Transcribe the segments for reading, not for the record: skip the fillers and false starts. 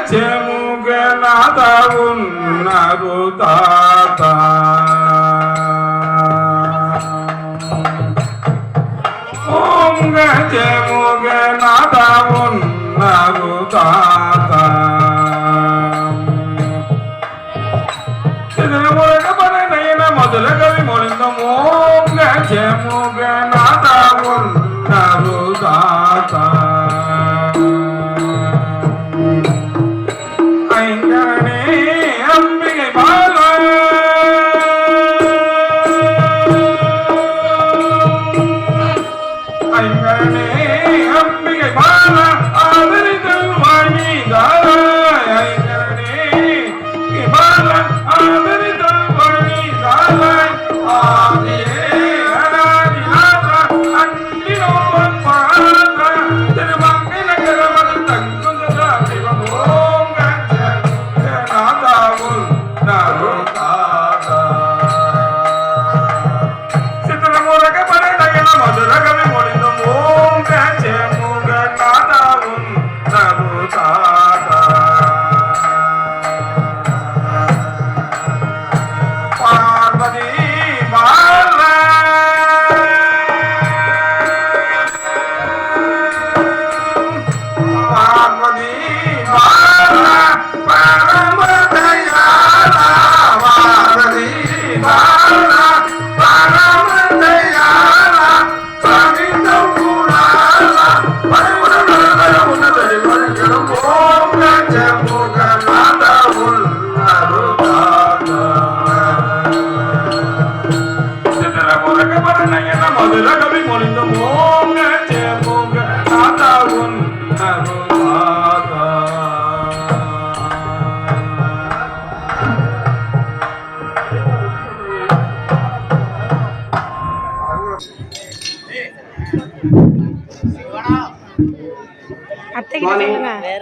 చెముగనాథ ఉన్నారు తాత ఓం చెముగనాథ ఉన్నారు తాత మొదల కవి మొలిందం ఓం చెముగనాథ ఉన్నారు తాత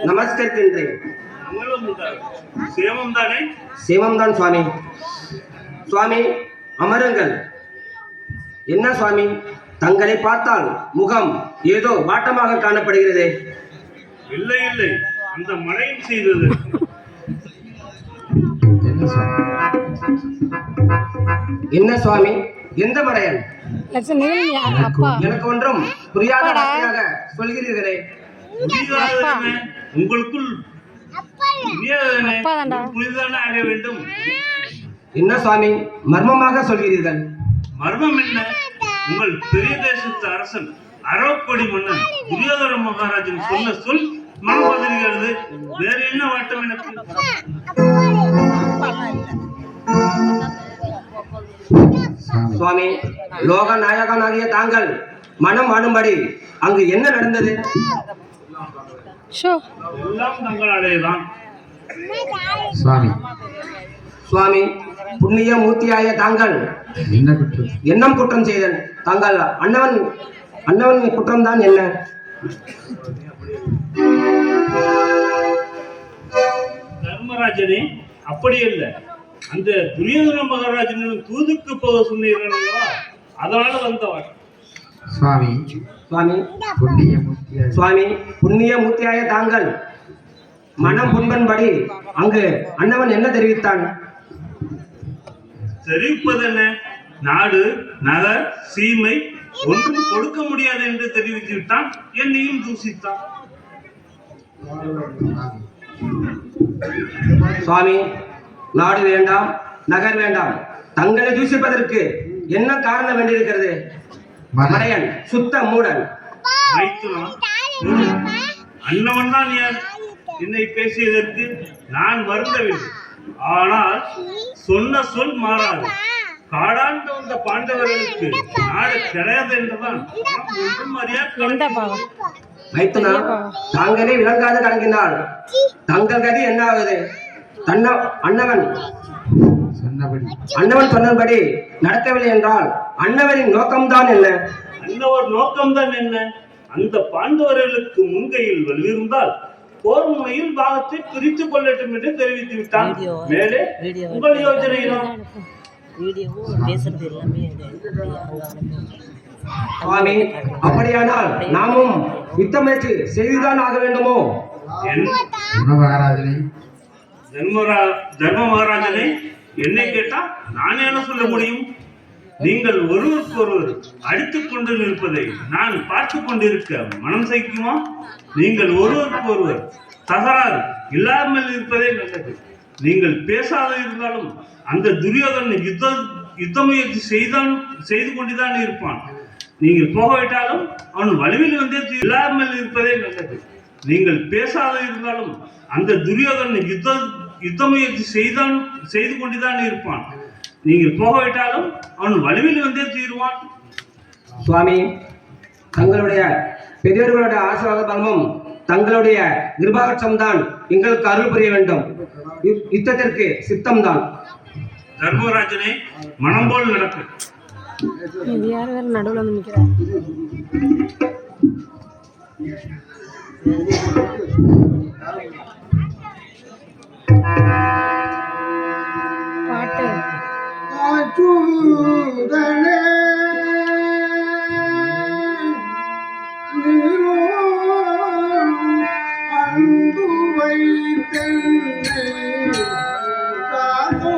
நமஸ்கரிக்கின்றேன். சேவம் தான் சுவாமி. சுவாமி அமருங்கள். என்ன சுவாமி, தங்களை பார்த்தால் முகம் ஏதோ வாட்டமாக காணப்படுகிறது. இல்லை இல்லை, அந்த மழையும் செய்தது. என்ன சுவாமி, எந்த மடையன்? எனக்கு ஒன்றும் புரியாத வார்த்தையாக சொல்கிறீர்களே. உங்களுக்குள் புரிதான ஆக வேண்டும். என்ன சுவாமி மர்மமாக சொல்கிறீர்கள்? மர்மம் என்ன? உங்கள் பெரிய தேசத்து அரசன் அரவக்கொடி மன்னன் துரியோதன மகாராஜன் சொன்ன சொல் மனம் பதில்கிறது. வேற என்ன வாட்டம் எனக்கு? சுவாமி, லோக நாயகனாகிய தாங்கள் மனம் ஆடும்படி அங்கு என்ன நடந்தது? எல்லாம் தங்களாலேதான். சுவாமி, புண்ணிய மூர்த்தியாய தாங்கள் எண்ணம் குற்றம் செய்தன். தாங்கள் அண்ணவன் குற்றம் தான் என்ன? தர்மராஜனே, அப்படி அல்ல. அந்த துரியோதன மகாராஜனும் தூதுக்கு போக சொன்னீர்கள், அதனால வந்தவர். சுவாமி, புண்ணிய மூர்த்தியாய தாங்கள் மனம் புண்பன்படி அங்கு அண்ணவன் என்ன தெரிவித்தான்? தெரிவிப்பது என்ன? நாடு, நகர், சீமை ஒன்றும் கொடுக்க முடியாது என்று தெரிவித்து விட்டான். என்னையும் தூசித்தான். சுவாமி, நாடு வேண்டாம், நகர் வேண்டாம், தங்களை தூசிப்பதற்கு என்ன காரணம் வேண்டியிருக்கிறது? மடையன், சுத்த மூடன். அண்ணவன் தான் யார்? என்னை பேசியதற்கு நான் வருந்தவில்லை. ஆனால் சொன்ன சொல் மாறாது. காடாண்டு வந்த பாண்டவர்களுக்கு நாடு கிடையாது என்றுதான் தாங்களே விளங்காது கடங்கினால் தங்கள் கதி என்ன ஆகுது? அண்ணவன் சொன்னபடி நடக்கவில்லை என்றால் அண்ணவரின் நோக்கம்தான் என்ன? அண்ணவர் நோக்கம்தான் என்ன? அந்த பாண்டவர்களுக்கு முன்கையில் வலியிருந்தால் போர் முனையில் பாகத்தை பிரித்துக் கொள்ளட்டும் என்று தெரிவித்து விட்டான். மேலே உங்கள் யோசனையிலும் சுவாமி, அப்படியானால் நாமும் யுத்த முயற்சி செய்துதான் ஆக வேண்டுமோ? என் மகாராஜனே, தர்ம மகாராஜனே, என்னை கேட்டா நான் என்ன சொல்ல முடியும்? நீங்கள் ஒருவருக்கு ஒருவர் அடித்துக் கொண்டு நிற்பதை நான் பார்த்து கொண்டிருக்க மனம் சகிக்குமா? நீங்கள் ஒருவருக்கு ஒருவர் தகராறு இல்லாமல் இருப்பதே நல்லது. நீங்கள் பேசாத இருந்தாலும் அந்த துரியோதனன் யுத்த முயற்சி செய்து கொண்டுதான் இருப்பான். நீங்கள் போகவிட்டாலும் அவன் வலுவில் வந்தே இல்லாமல் இருப்பதே நல்லது. நீங்கள் பேசாத இருந்தாலும் அந்த துரியோதனன் யுத்த முயற்சி செய்து கொண்டுதான் இருப்பான். நீங்கள் போகவிட்டாலும் அவன் வலுவில் வந்தே தீருவான். சுவாமி, தங்களுடைய பெரியவர்களுடைய ஆசீர்வாத பலமும் தங்களுடைய நிர்வாகச்சம் தான் எங்களுக்கு அருள் புரிய வேண்டும். யுத்தத்திற்கு சித்தம்தான். தர்மராஜனே, மனம் போல் நடக்கு. நடுவில் வந்து நிற்கிறார். பாட்டு அச்சுதனே நீரோ அன்பு வைத்தென்னை காதோ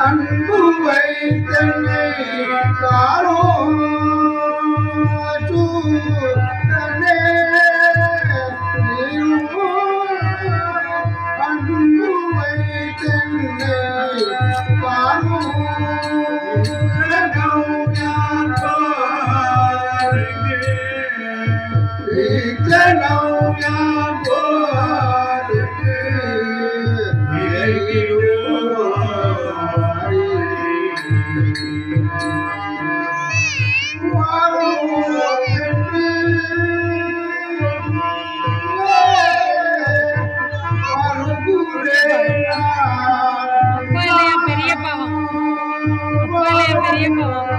அன்பு வைத்தனை காரோ சூதனே நீரோ அன்பு வைத்தனை காரோ பெரிய பாவம், பெரிய பாவம்.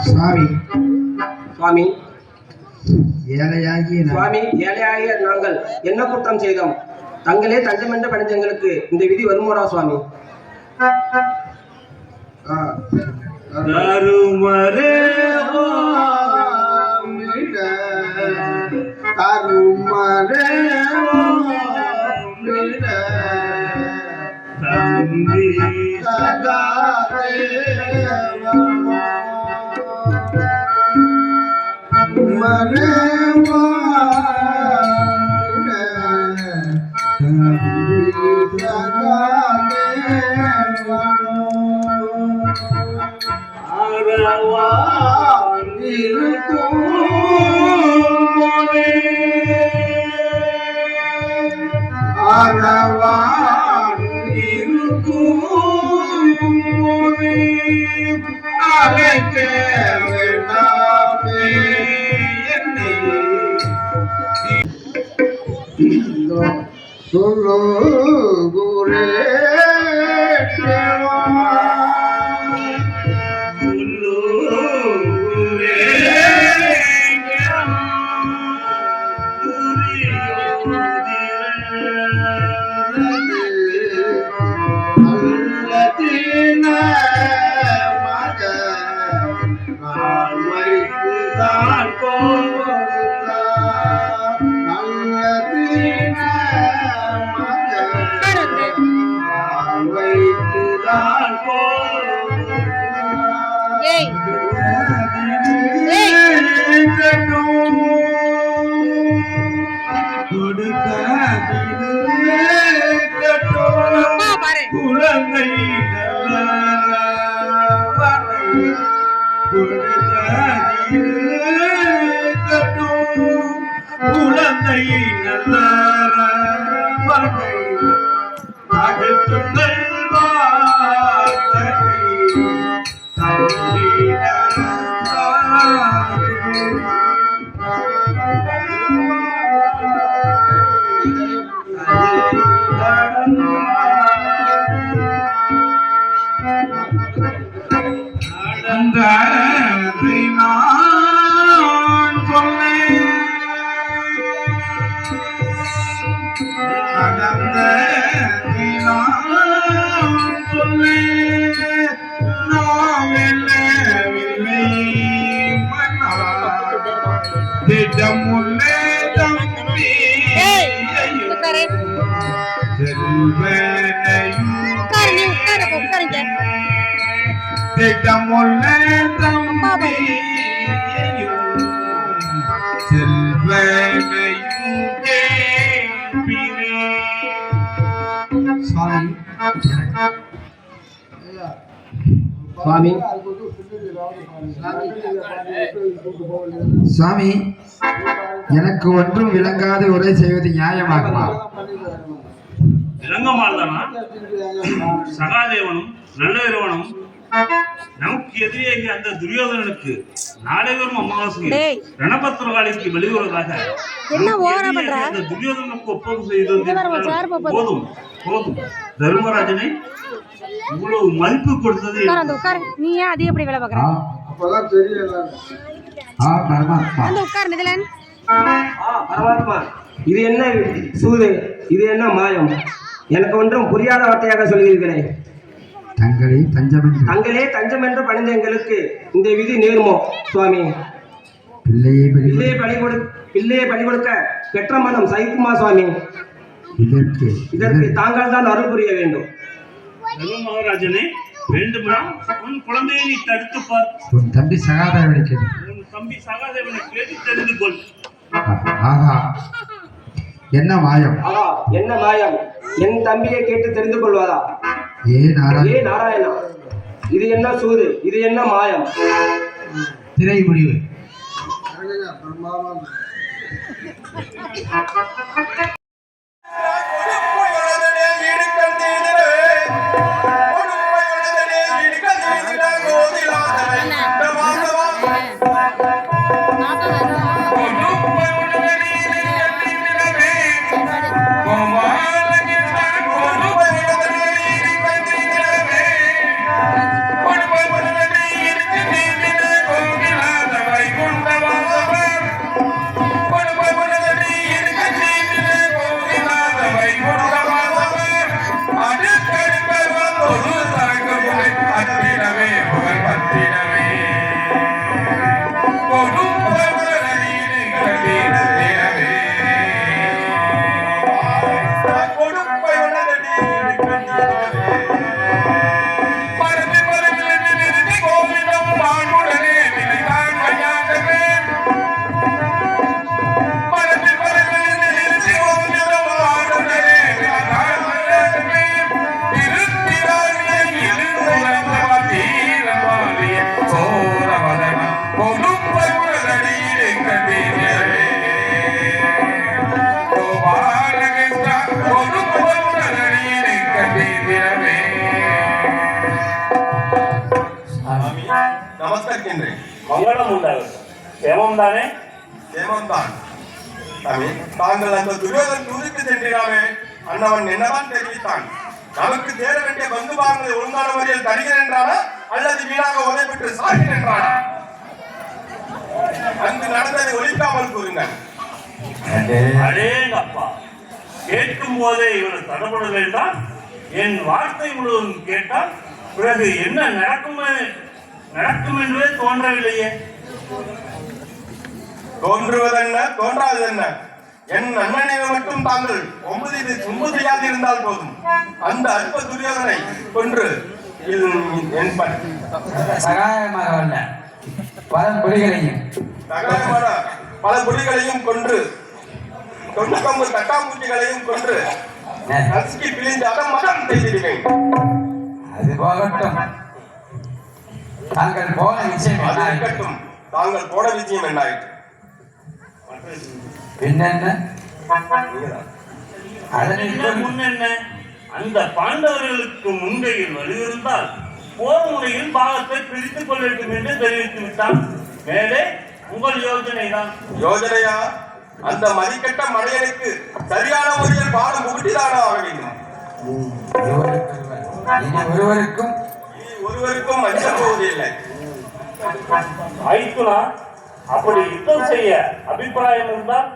சுவாமி சுவாமி ஏழையாகிய நான் சுவாமி, ஏழையாகிய நாங்கள் என்ன குற்றம் செய்தோம்? தங்களே தஞ்சமென்று பணிஞ்ச எங்களுக்கு இந்த விதி வருமோடா சுவாமி? தருமரே தம்பி Solo gure ஏய் ஏய் அப்பா பாரு குழந்தை குழந்தை நல்ல அடுத்து நான் சொன்னேன் நடந்த நான் சொன்னேன் நாம் வெல்லவில்லை மன்னா திட்டமுள்ளே தம்பி ஏய் உட்காரு செல்வனையும் உட்காரு நீ உட்காரு உட்காருங்க திட்டமுள்ளே தம்பி செல்வனையும் கேட்பினே. சுவாமி சுவாமி, சுவாமி எனக்கு ஒன்றும் விளங்காத உரை செய்வது நியாயமாகுமா? விளங்கமால்தானா? சகாதேவனும் நல்லவனும் நமக்கு எதிரியாகிய அந்த துரியோதனனுக்கு நாடகம் அமாவாசை டேய். ரணபத்திரகாளிக்கு வெளிவருவதாக என்ன ஓவரா பண்ற? அந்த துரியோதனனுக்கு ஒப்பந்தம் செய்து இங்க பாரு, உன் chair போகுது. போதும் போதும் தர்மராஜனை இவ்வளவு மதிப்பு கொடுத்தது உட்காரு அந்த உட்காரு நீ ஏன் அதிகப்படி வேலை பார்க்குற அப்பதான் தெரியல. பரமாத்மா வந்து உட்காரு நிதிலன் பரமாத்மா, இது என்ன சூது, இது என்ன மாயம்? எனக்கு ஒன்றும் புரியாத வார்த்தையாக சொல்கிறீர்களே. தங்களே தஞ்சமென்று தங்களே தஞ்சம் என்று பணிந்த எங்களுக்கு இந்த விதி நேருமோ சுவாமி? பிள்ளையை பலி பிள்ளையை பலி கொடுக்க பெற்ற மனம் சகிக்குமா சுவாமி? இதற்கு இதற்கு தாங்கள் தான் அருள் புரிய வேண்டும். தர்ம மகாராஜனே, வேண்டுமா உன் குழந்தையை நீ தடுத்து பார். உன் தம்பி சகாதேவனை கேட்டு உன் தம்பி சகாதேவனை கேட்டு தெரிந்து கொள். ஆகா என்ன மாயம்? ஆஹா, என்ன மாயம்? என் தம்பியை கேட்டு தெரிந்து கொள்வதா? ஏ நாராயண ஏ நாராயணா, இது என்ன சூது, இது என்ன மாயம்? திரை முடிவு Thank you. நமஸ்கரிக்கின்றேன். மங்களம் உண்டாகும். சேமம் தானே? சேமம்தான். சாமி, தாங்கள் அந்த துரியோதன் தூதுக்கு சென்றாமே, அண்ணவன் என்னதான் தெரிவித்தான்? நமக்கு தேட வேண்டிய பந்து பாகங்களை ஒழுங்கான முறையில் தருகிறேன் என்றானா அல்லது வீணாக உதவி பெற்று சாகிறேன் என்றானா? அங்கு நடந்ததை ஒழிக்காமல் கூறுங்கள். அடேங்கப்பா, கேட்கும் போதே இவர் தடப்பட வேண்டாம். என் வார்த்தை முழுவதும் கேட்டால் பிறகு என்ன நடக்கும் என்றே தோன்றவில்லையே. தோன்றுவதென்ன தோன்றாததென்ன, என் அண்ணனை மட்டும் தாங்கள் ஒன்பது செய்யாது இருந்தால் போதும். அந்த அற்ப துரியோதனை கொன்று சகாயமாக பல புலிகளையும் பல புலிகளையும் கொன்று, தொண்ணூத்தொன்பது தட்டாம்பூச்சிகளையும் கொன்று நசுக்கி பிழிந்து மதம் செய்திருவேன். அது போகட்டும். தாங்கள் போன விஷயம் இருக்கட்டும். தாங்கள் போன விஷயம் என்னாயிற்று? பின்னென்ன? முன்னென்ன? அந்த பாண்டவர்களுக்கு முன்கையில் வலியுறுந்தால் போர் முறையில் பாகத்தை பிரித்துக் கொள்ளட்டும் என்று தெரிவித்து விட்டான். மேலே உங்கள் யோஜனை தான். யோஜனையா? அந்த மதிக்கட்ட மடையனுக்கு சரியான முறையில் பாடம் புகட்டிதானா ஆக வேண்டும். ஒருவருக்கும் அஞ்ச போவதில்லை. ஆயிட்டுனா அப்படி யுத்தம் செய்ய அபிப்பிராயம் இருந்தால்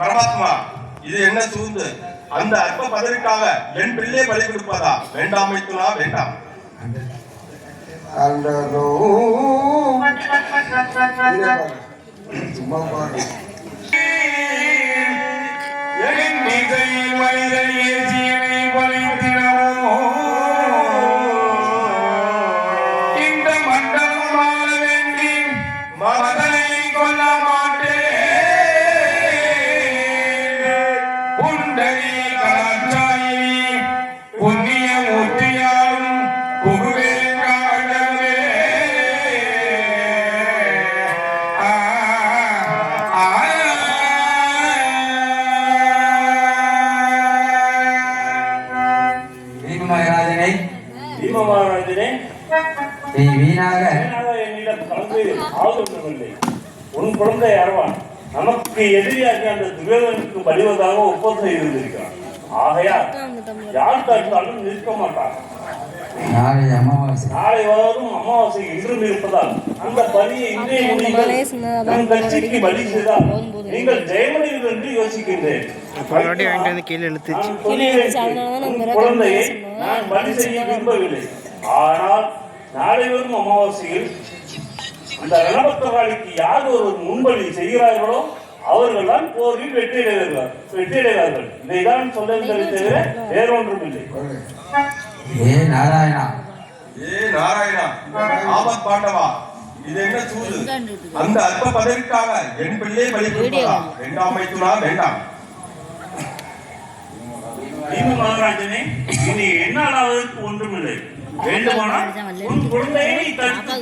பரமாத்மா, இது என்ன சூழ்ந்து? அந்த அற்ப பதவிக்காக என் பிள்ளை பலி கொடுப்பதா? வேண்டாம் மைத்துனா, வேண்டாம். என்னிடம் கலந்து ஆலோசனை உன் குழந்தை அறவான் நமக்கு எதிரியாக அந்த துரியோதனுக்கு பலிவதாக ஒப்பந்தம் செய்திருக்கிறான். ஆகையால் யார் தடுத்தாலும் நிற்க மாட்டார். நாளை அமாவாசை. நாளை வரும் அமாவாசை இன்றும் இருப்பதால் அந்த பலியை இன்றைய முடியுங்கள் நம் கட்சிக்கு பலி செய்தால் நீங்கள் ஜெயமடைவீர்கள் என்று யோசிக்கின்றேன். குழந்தையை நான் பலி செய்ய விரும்பவில்லை. ஆனால் நாளை வரும் அமாவாசையில் அந்த ரணபத்திரகாளிக்கு யார் ஒருவர் முன்பலி செய்கிறார்களோ அவர்கள் தான் போரில் வெற்றியடைவார்கள். இதைதான் சொல்ல தவிர வேறொன்றும் இல்லை. ஏ நாராயணா, ஏ நாராயணா, ஆபத் பாண்டவா, இது என்ன சூது? அந்த அற்ப பதவிக்காக என் பிள்ளை பலி கொடுப்பதா? வேண்டாம் மைத்துனா, வேண்டாம். நீங்க மகாராஜனே, இனி என்னால் அவருக்கு ஒன்றுமில்லை. வேண்டுமானால் உன் குழந்தையை தடுத்து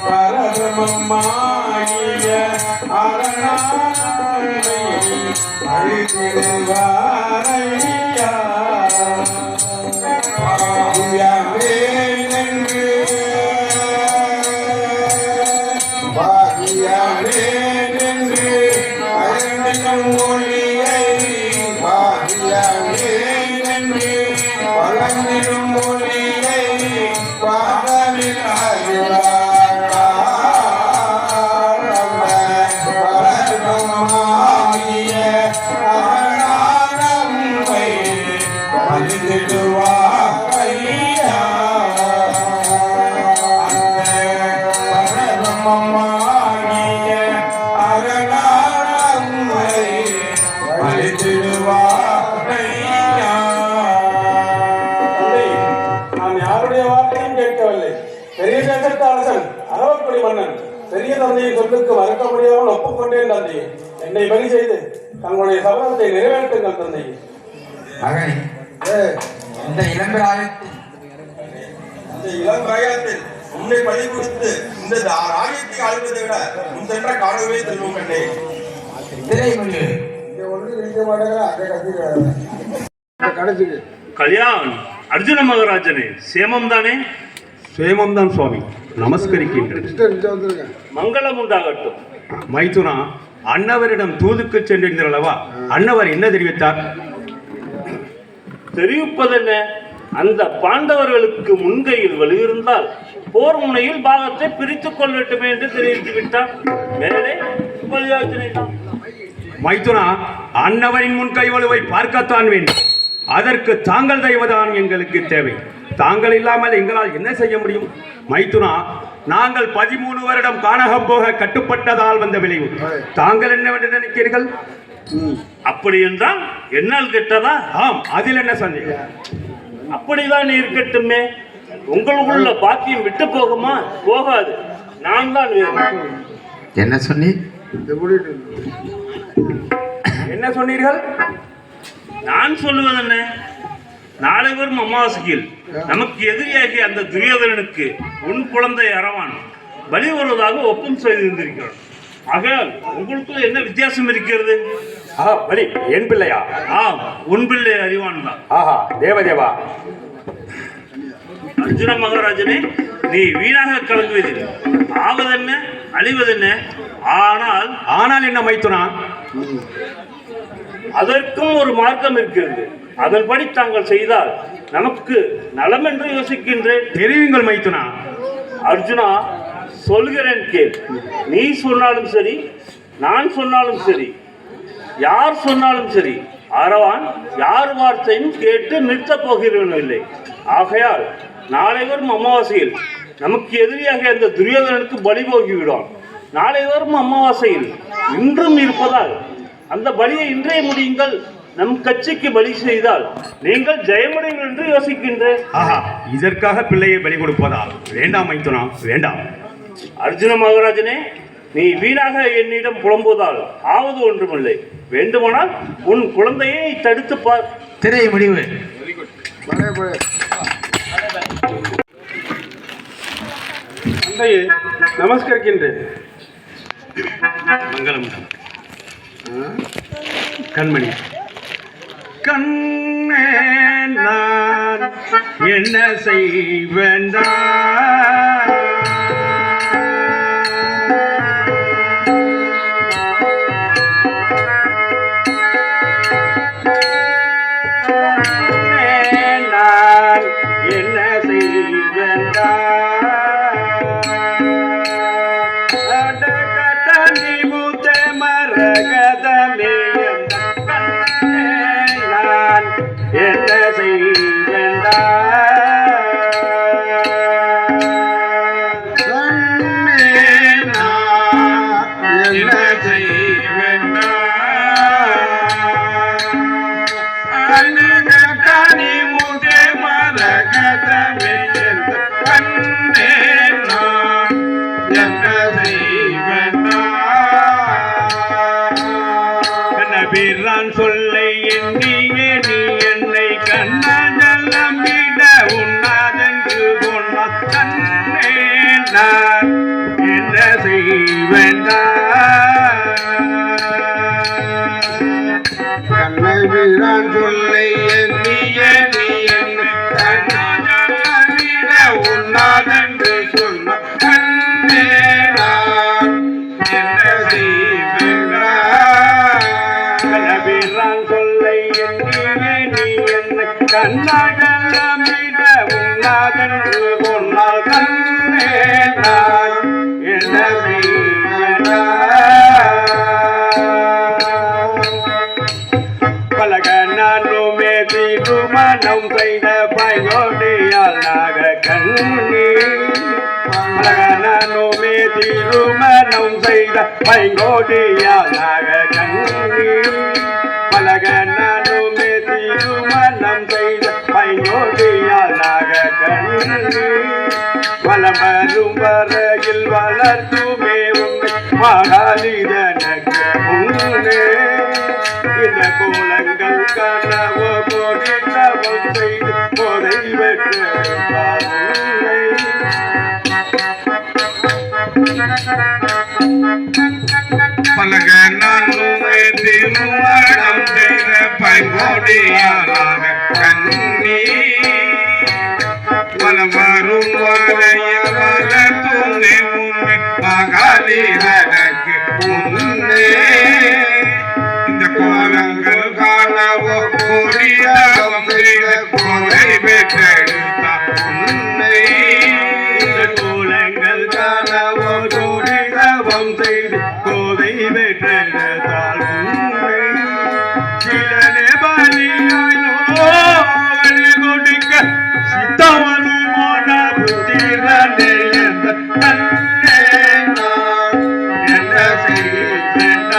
பரதமம்மா அழித்திடுவாரையா வளர்ந்திடும் மொழியை பாடலில் வளர்மாகிய அரணாரம்பை வலிதிடுவாரையா பரமமாகிய அரணாரம்பை வலிதிடுவாரையா. நான் யாருடைய வார்த்தையும் கேட்கவில்லை. பெரிய தேசத்து அரசன் அரவக்குடி மன்னன் பெரிய தந்தையின் சொல்லுக்கு மறுக்க முடியாமல் ஒப்புக்கொண்டேன் தந்தையே. என்னை பலி செய்து தங்களுடைய சபதத்தை நிறைவேற்றுங்கள் தந்தையே. மகனே, இந்த இளம்பிராயத்தில் இந்த இளம் பிராயத்தில் உன்னை பலி கொடுத்து இந்த ராஜ்யத்தை ஆளுவதை விட முன் சென்ற காணவே செல்வம் கண்டே. திரைமொழி இங்க ஒண்ணு நிக்க மாட்டேங்கிற அதே கடைசிக்கு கல்யாண் அர்ஜுன மகாராஜனே, சேமம் தானே? சேமம் தான் சுவாமி, நமஸ்கரிக்கின்றேன். வந்துருங்க. மங்களம் உண்டாகட்டும். மைத்துனா, அன்னவரிடம் தூதுக்கு சென்றிருந்தீர் அல்லவா? அன்னவர் என்ன தெரிவித்தார்? தெரிவிப்பதென்ன? அந்த பாண்டவர்களுக்கு முன்கையில் வலியிருந்தால் போர் முனையில் பாகத்தை பிரித்துக் கொள்ளட்டுமே என்று தெரிவித்து விட்டார். மேலே பலியாச்சனை தான். மைத்துனா, அன்னவரின் முன்கை வலுவை பார்க்கத்தான் வேண்டும். அதற்கு தாங்கள் தெய்வதான் எங்களுக்கு தேவை. தாங்கள் இல்லாமல் எங்களால் என்ன செய்ய முடியும்? மைத்துனா, நாங்கள் 13 வருடம் கானகம் போக கட்டுப்பட்டதால் வந்த விளைவு. தாங்கள் என்னவென்று நினைக்கிறீர்கள்? அப்படி என்றால் என்னால் கெட்டதா? ஆம், அதில் என்ன சந்தேகம்? அப்படிதான் இருக்கட்டுமே. உங்களுக்குள்ள பாக்கியம் விட்டு போகுமா? போகாது. நான் தான் வேணும். என்ன சொன்னி? என்ன சொன்னீர்கள்? நான் சொல்லுவது என்ன? நாளை வரும் அமாவாசையில் நமக்கு எதிரியாகிய அந்த துரியோதனனுக்கு உன் குழந்தை அரவான் பலி வருவதாக ஒப்பம் செய்திருந்திருக்கிறான். ஆகையால் உங்களுக்குள்ள என்ன வித்தியாசம் இருக்கிறது? பலி என் பிள்ளையா? ஆம், உன் பிள்ளை அறிவான் தான். ஆஹா, தேவதேவா. அர்ஜுன மகாராஜனே, நீ வீணாக கலங்குவதில்லை. ஆவதென்ன, அழிவதென்ன? ஆனால் என்ன மைத்துனா? அதற்கும் ஒரு மார்க்கம் இருக்கிறது. அதன்படி தாங்கள் செய்தால் நமக்கு நலம் என்று யோசிக்கின்றேன். தெரியுங்கள் மைத்துனா. அர்ஜுனா, சொல்கிறேன் கேள். நீ சொன்னாலும் சரி, நான் சொன்னாலும் சரி, யார் சொன்னாலும் சரி, அரவான் யார் வார்த்தையும் கேட்டு நிறுத்தப் போகிறவனும் இல்லை. ஆகையால் நாளை வரும் அமாவாசையில் நமக்கு எதிரியாக அந்த துரியோதனனுக்கு பலி போகிவிடும். நாளை வரும் அமாவாசையில் இன்றும் இருப்பதால் அந்த பலியை இன்றே முடியுங்கள். நம் கட்சிக்கு பலி செய்தால் நீங்கள் ஜெயமடைவீர்கள் என்று யோசிக்கின்றேன். ஆஹா, இதற்காக பிள்ளையை பலி கொடுப்பதா? வேண்டாம் மைத்துனா, வேண்டாம். அர்ஜுன மகாராஜனே, நீ வீணாக என்னிடம் புலம்புவதால் ஆவது ஒன்றுமில்லை. வேண்டுமானால் உன் குழந்தையை தடுத்து பார். திரை முடிவு. தந்தையே, நமஸ்கரிக்கின்றேன். மங்களம். கண்மணி, கண்ணே நான் என்ன செய்வேண்டா? நான் என்ன செய்வேண்டா? என்ன செய்வேண்டா? என்ன செய்வேண்டா? கனி முதே மரகதமே கண்ணே நான் என்ன செய்வேண்டா? வீரான் சொல்லை எண்ணியே நீ என்னை கண்ணால் நம்பிட உண்ணாதென்று சொன்னான். கண்ணே நான் என்ன செய்வேன்? கண்ணை வீரான் சொல்லை எண்ணிய நீ என்னை கண்ணாடிட உண்ணாதென்று சொன்ன கண்ணே நான் என்ன செய்வேன் சொல்லை எண்ணிய நீ என்னை கண்ணாடிட உண்ணாதென்று சொன்னால் கண்ணே நான் என்ன செய்வேன் பலகனாலுமே திருமணம் செய்த பயோடியால் நாக கண்ணி பலகனாலுமே திருமணம் செய்த பைங்கோடியால் நாக கண்ணி பலகனாலுமே திருமணம் செய்த பைங்கோடியால் நாக கண்ணி வலம் வரும் வரையில் வளர்த்துமே உண்மை மகாலிதனக்கு உன்னே இந்த கோலங்கள் கனவோ கோடித்தவம் செய்து போதை வெற்று பலக நானுமே திருமணம் செய்த பைங்கோடியாலாக கண்ணி வரும் வரையில் வளர்த்துமே உண்மை மகாலிதனக்கு உன்னே இந்த கோலங்கள் காணவோ கொடியாகம் செய்த கொலை பெற்றெடுத்தார் உன்னை இந்த கோலங்கள் காணவோ கொடியாகம் செய்து கொலை பெற்றெடுத்தார் உன்னை சிலனே பலியாயோ வழி கொடுக்க சித்தவனும் மோன புத்திரனே என்ற கண்ணே நான் என்ன செய்தேன்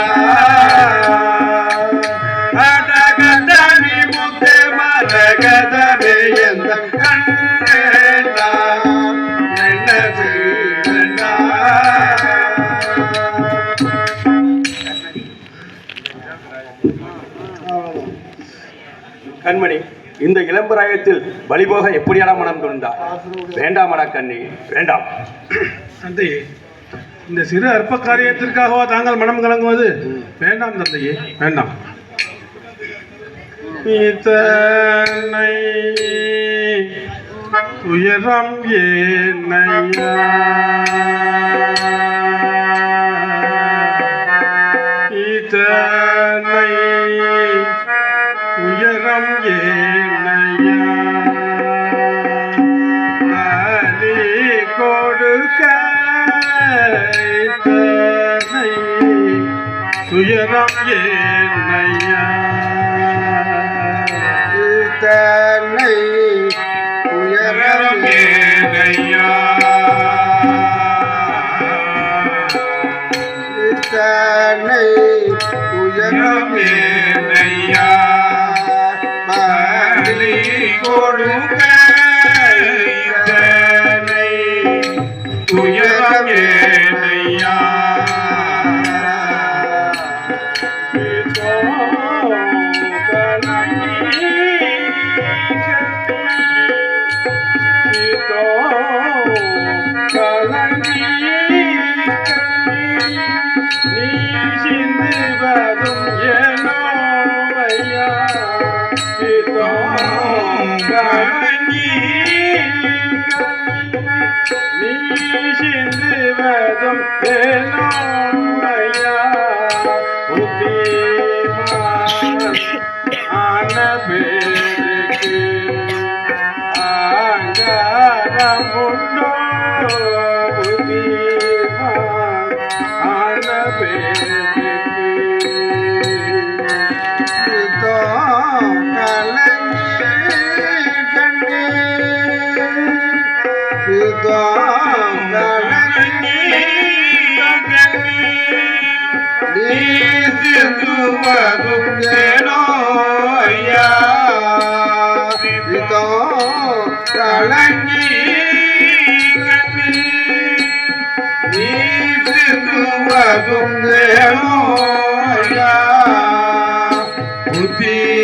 அடகதனி முத்தே மரகதமே எந்த கண்ணே நான் என்ன செய்தேன் கண்மணி இந்த இளம்பராயத்தில் வழிபோக எப்படியான மனம் கொண்டார் வேண்டாமடா கண்ணி வேண்டாம் தந்தையே இந்த சிறு அற்ப காரியத்திற்காகவா தாங்கள் மனம் கலங்குவது வேண்டாம் தந்தையே வேண்டாம் இத்தனை துயரம் ஏனையா இத்தனை உயரம் ஏனையா பலி கொடுக்க இத்தனை துயரம் ஏனையா இத்தனை உயரம் ஏனையா இத்தனை உயரம் ஏனையா பலி கொடுக்க இத்தனை உயரம் ஏனையா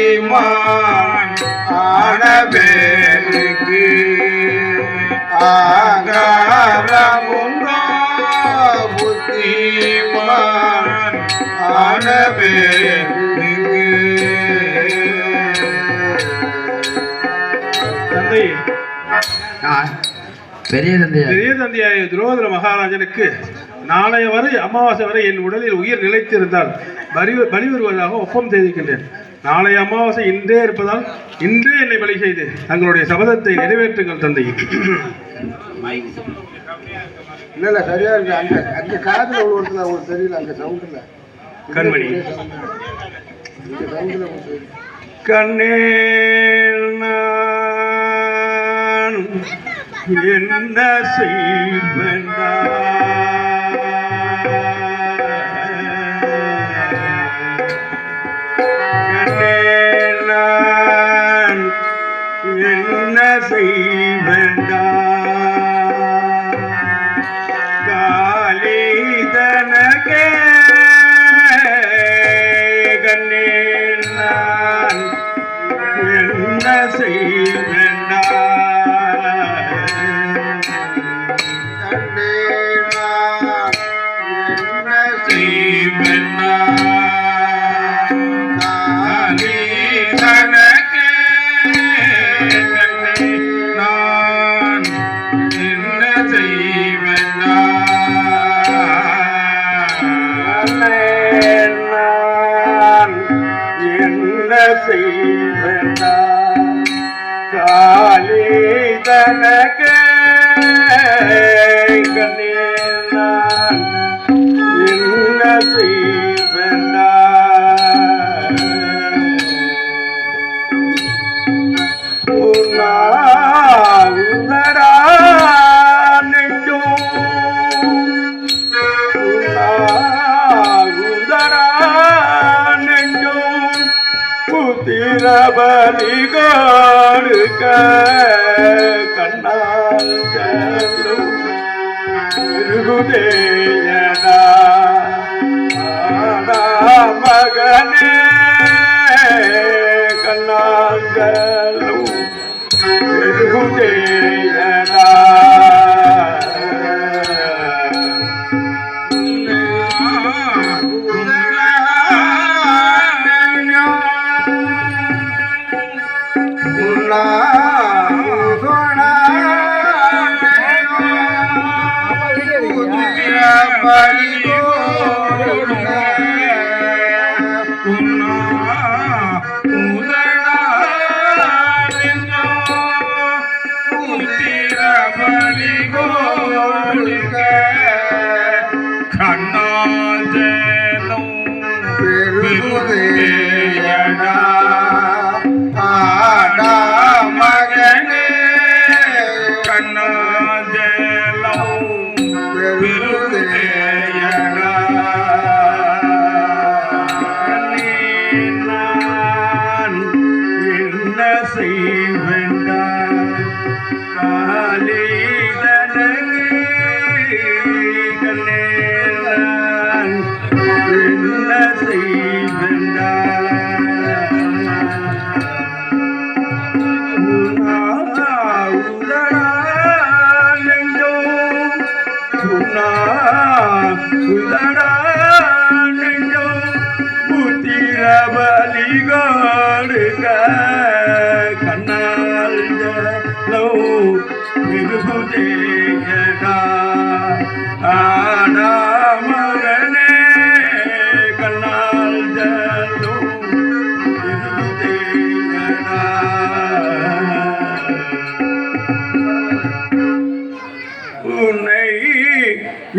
புத்திமான் ஆனவேலுக்கு ஆகாரமுண்டோ புத்திமான் தந்தை பெரிய தந்தையாய துரோதர மகாராஜனுக்கு நாளைய வரை அமாவாசை வரை என் உடலில் உயிர் நிலைத்திருந்தால் பலி வருவதாக ஒப்பம் செய்திருக்கின்றேன். நாளைய அமாவாசை இன்றே இருப்பதால் இன்றே என்னை பலி செய்து தங்களுடைய சபதத்தை நிறைவேற்றுங்கள் தந்தை. இல்ல சரியா இருக்கு. அங்க காதுல ஒருத்தர் அவங்களுக்கு தெரியல. அங்க சவுண்ட்ல கண்மணி கண்ணே நான் என்ன செய்வேண்டா கண்ணே நான் என்ன செய்வேண்டா காலிதனகே கண்ணே நான் என்ன செய்வேண்டா காலிதனகே கண்ணே நான் என்ன செய்வேண்டா உன்னடா நெஞ்சும் உன்னடா நெஞ்சும் புத்திரபலி கொடுக்க கண்ணால் செல்லும் இருகுதேயனா மகனே கண்ணால் செல்லும் இருகுதேயனா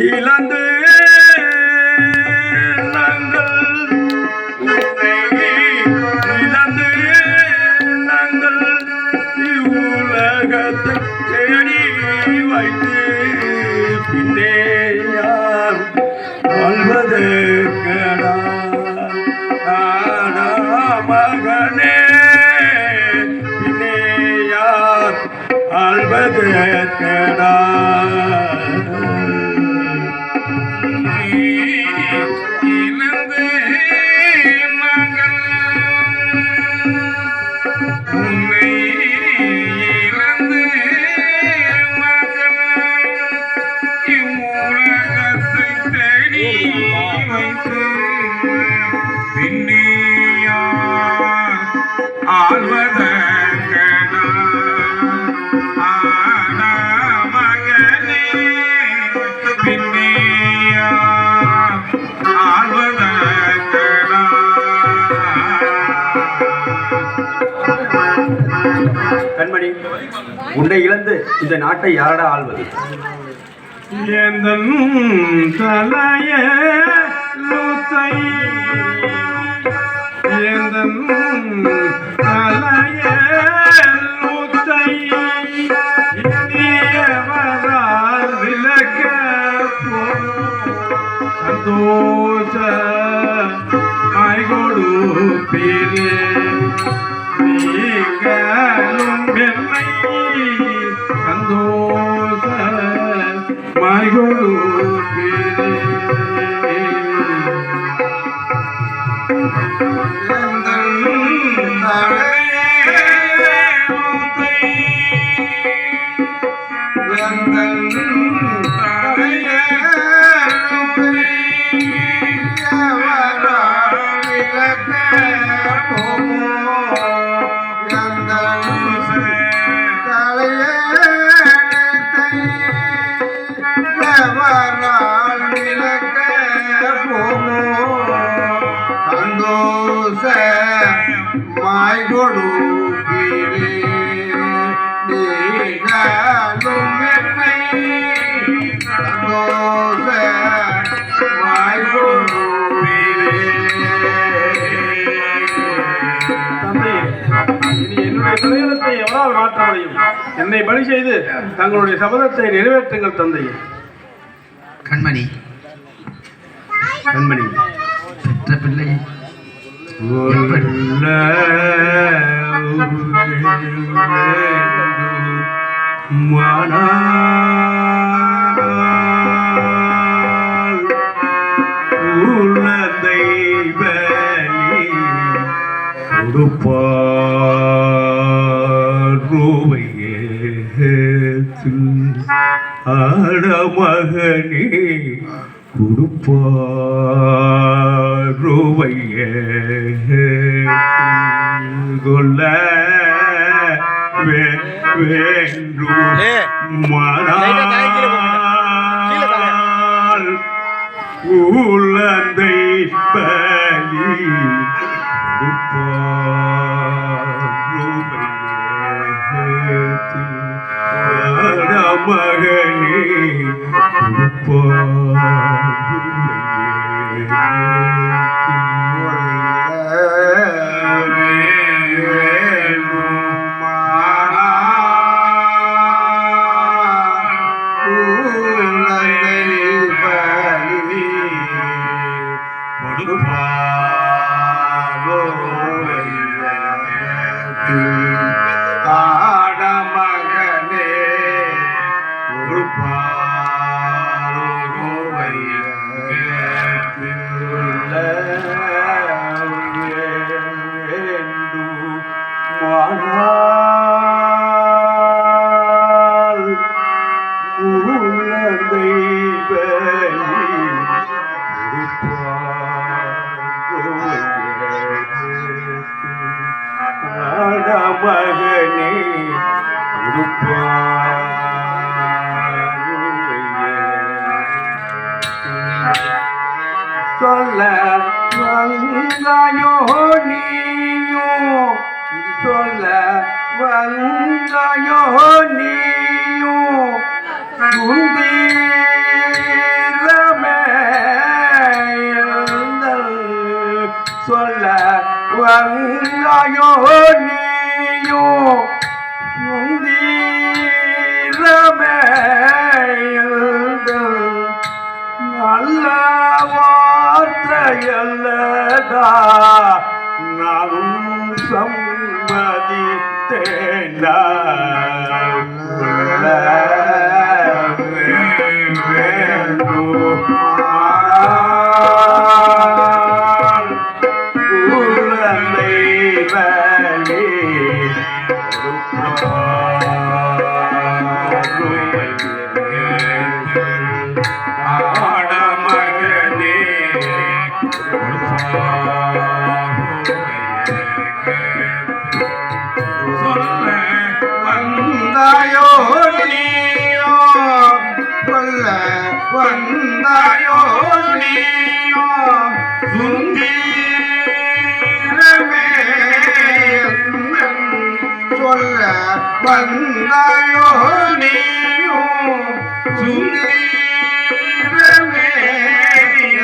இழந்து நாங்கள் இவ்வுலகத்தை தேடி வைத்து பின்னே யார் வாழ்வதற்கடா மகனே பின்னே யார் ஆழ்வதற்கடா வைத்து பின்னியார் ஆழ்வதற்கடா ஆன மகனே பின்னியார் ஆழ்வதற்கடா. கண்மணி, உன்னை இழந்து இந்த நாட்டை யாரடா ஆள்வது? எந்தன் தலைய லூத்தை எந்தன் தலைய லூத்தை இனியவரால் விலக்க சந்தோஷ மைகொடு பேரே நீங்களும் என்னை சந்தோஷ மைகொடு பேரே. தலையெழுத்தை எவரால் மாற்ற முடியும்? என்னை பலி செய்து தங்களுடைய சபதத்தை நிறைவேற்றுங்கள் தந்தை. கண்மணி, கண்மணி, பெற்ற பிள்ளை ஆடமகனே கொடுப்பாருவைய கொல்ல வேண்டும் மனால் உலந்தை பலி மகனே சொல்ல வந்தாயோ நீயோ சொல்ல வந்தாயோ நீயோ சொல்ல வந்தாயோ நீயோ நல்ல வார்த்தையல்லதா நானும் சம்மதித்தேன் ஆடமகனே வந்தாயோ நீயும் சுந்தரமே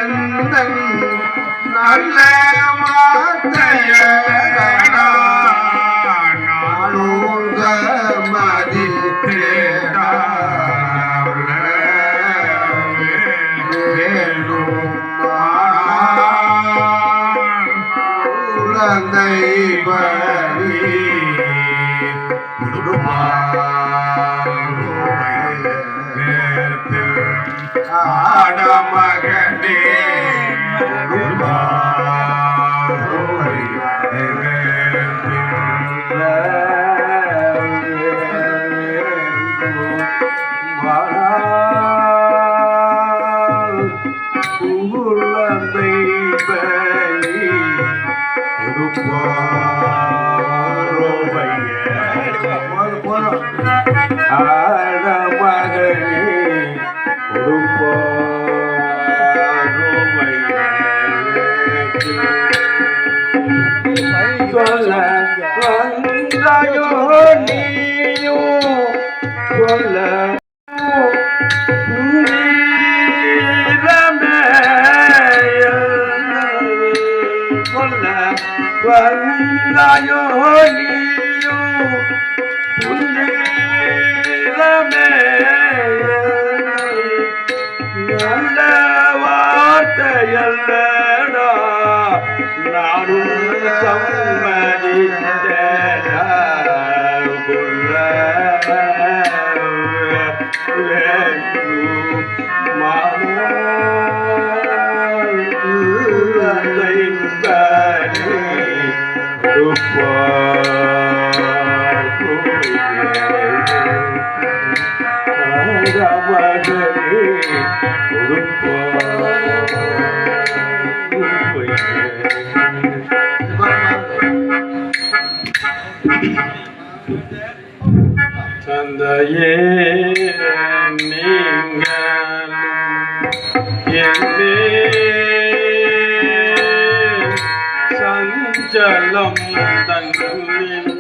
எந்தன் நல்ல வார்த்தையடா நானும் சம்மதி குழந்தை பலி ஆடமகனே சொல்ல வந்தாயோ நீயும் சொல்ல சொல்ல வந்தாயோ நீயும் சுந்தரமே நல்ல வார்த்தையல்லடா நானும் சம்மதித்தேனா கொள்ள வேண்டும் மாலை தந்தையே நீங்கள் சஞ்சலம் தன்னில்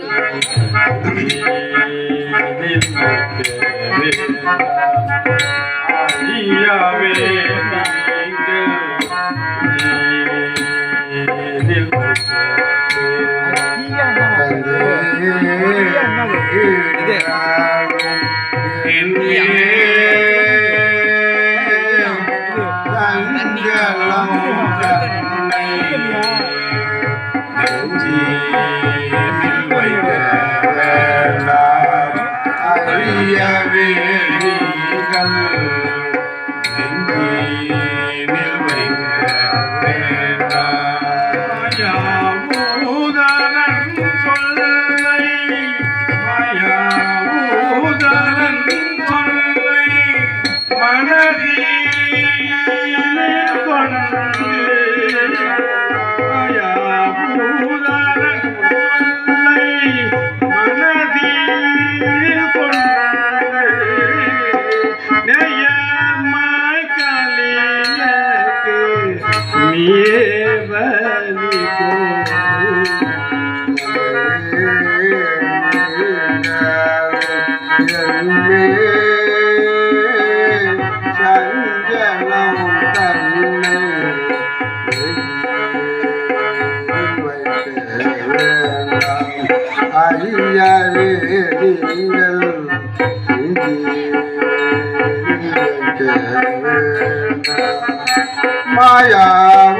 அழியாவே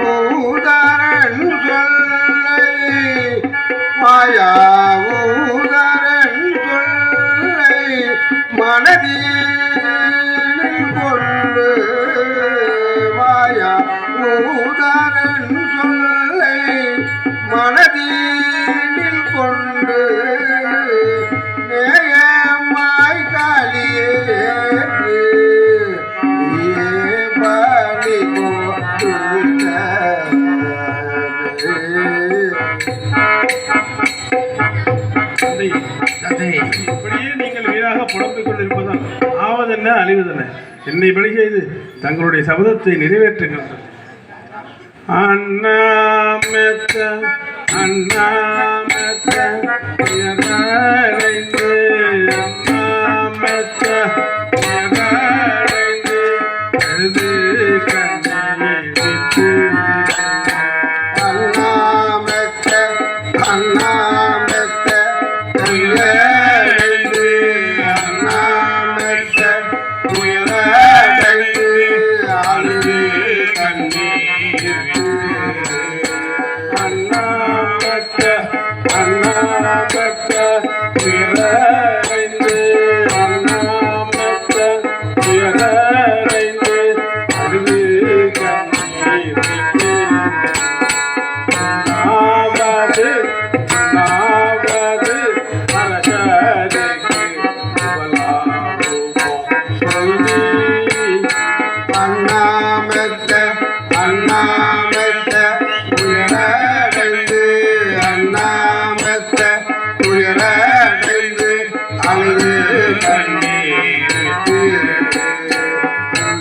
மாயாவூதரன் சொல்லை மாயாவூதரன் சொல்லை மனதில் கொண்டு மாயாவூதரன் சொல்லை மனதில் கொண்டு நேயமாய் காலியே இப்படியே நீங்கள் வீராக புலம்பிக் கொண்டிருப்பதால் ஆவதென்ன அழிவதென்ன என்னை பலி செய்து தங்களுடைய சபதத்தை நிறைவேற்றுங்கள். அண்ணாமெத்த உயரடைந்து அழுது கண்ணீர் விட்டு அண்ணாமத்த அண்ணாமத்த உயரடைந்து அண்ணாமத்த உயரடைந்து அழுது கண்ணீர் விட்டு அண்ணாமத்த அண்ணாமத்த உயரடைந்து அண்ணாமத்த உயரடைந்து அழுது கண்ணீர் விட்டு நாவது நாவது அரசருக்கு புகழாகுமோ சொல்லி அண்ணாமத்த அண்ணாமத்த உயரடைந்து அண்ணாமத்த உயரடைந்து அழுது கண்ணீர் விட்டு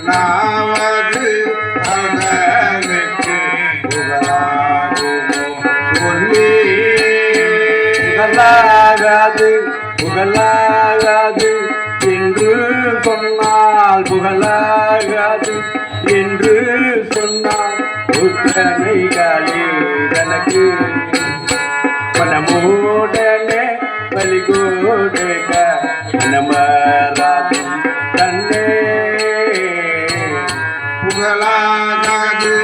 நாவது அரசனுக்கு புகழாகுமோ சொல்லி புகழாகாது புகழாகாது என்று சொன்னால் புகழாகாது என்று சொன்னால் புத்தனை காலே தனக்கு மனமோடனே பலி கொடுக்க மனமராது தன்னே புகழாகாது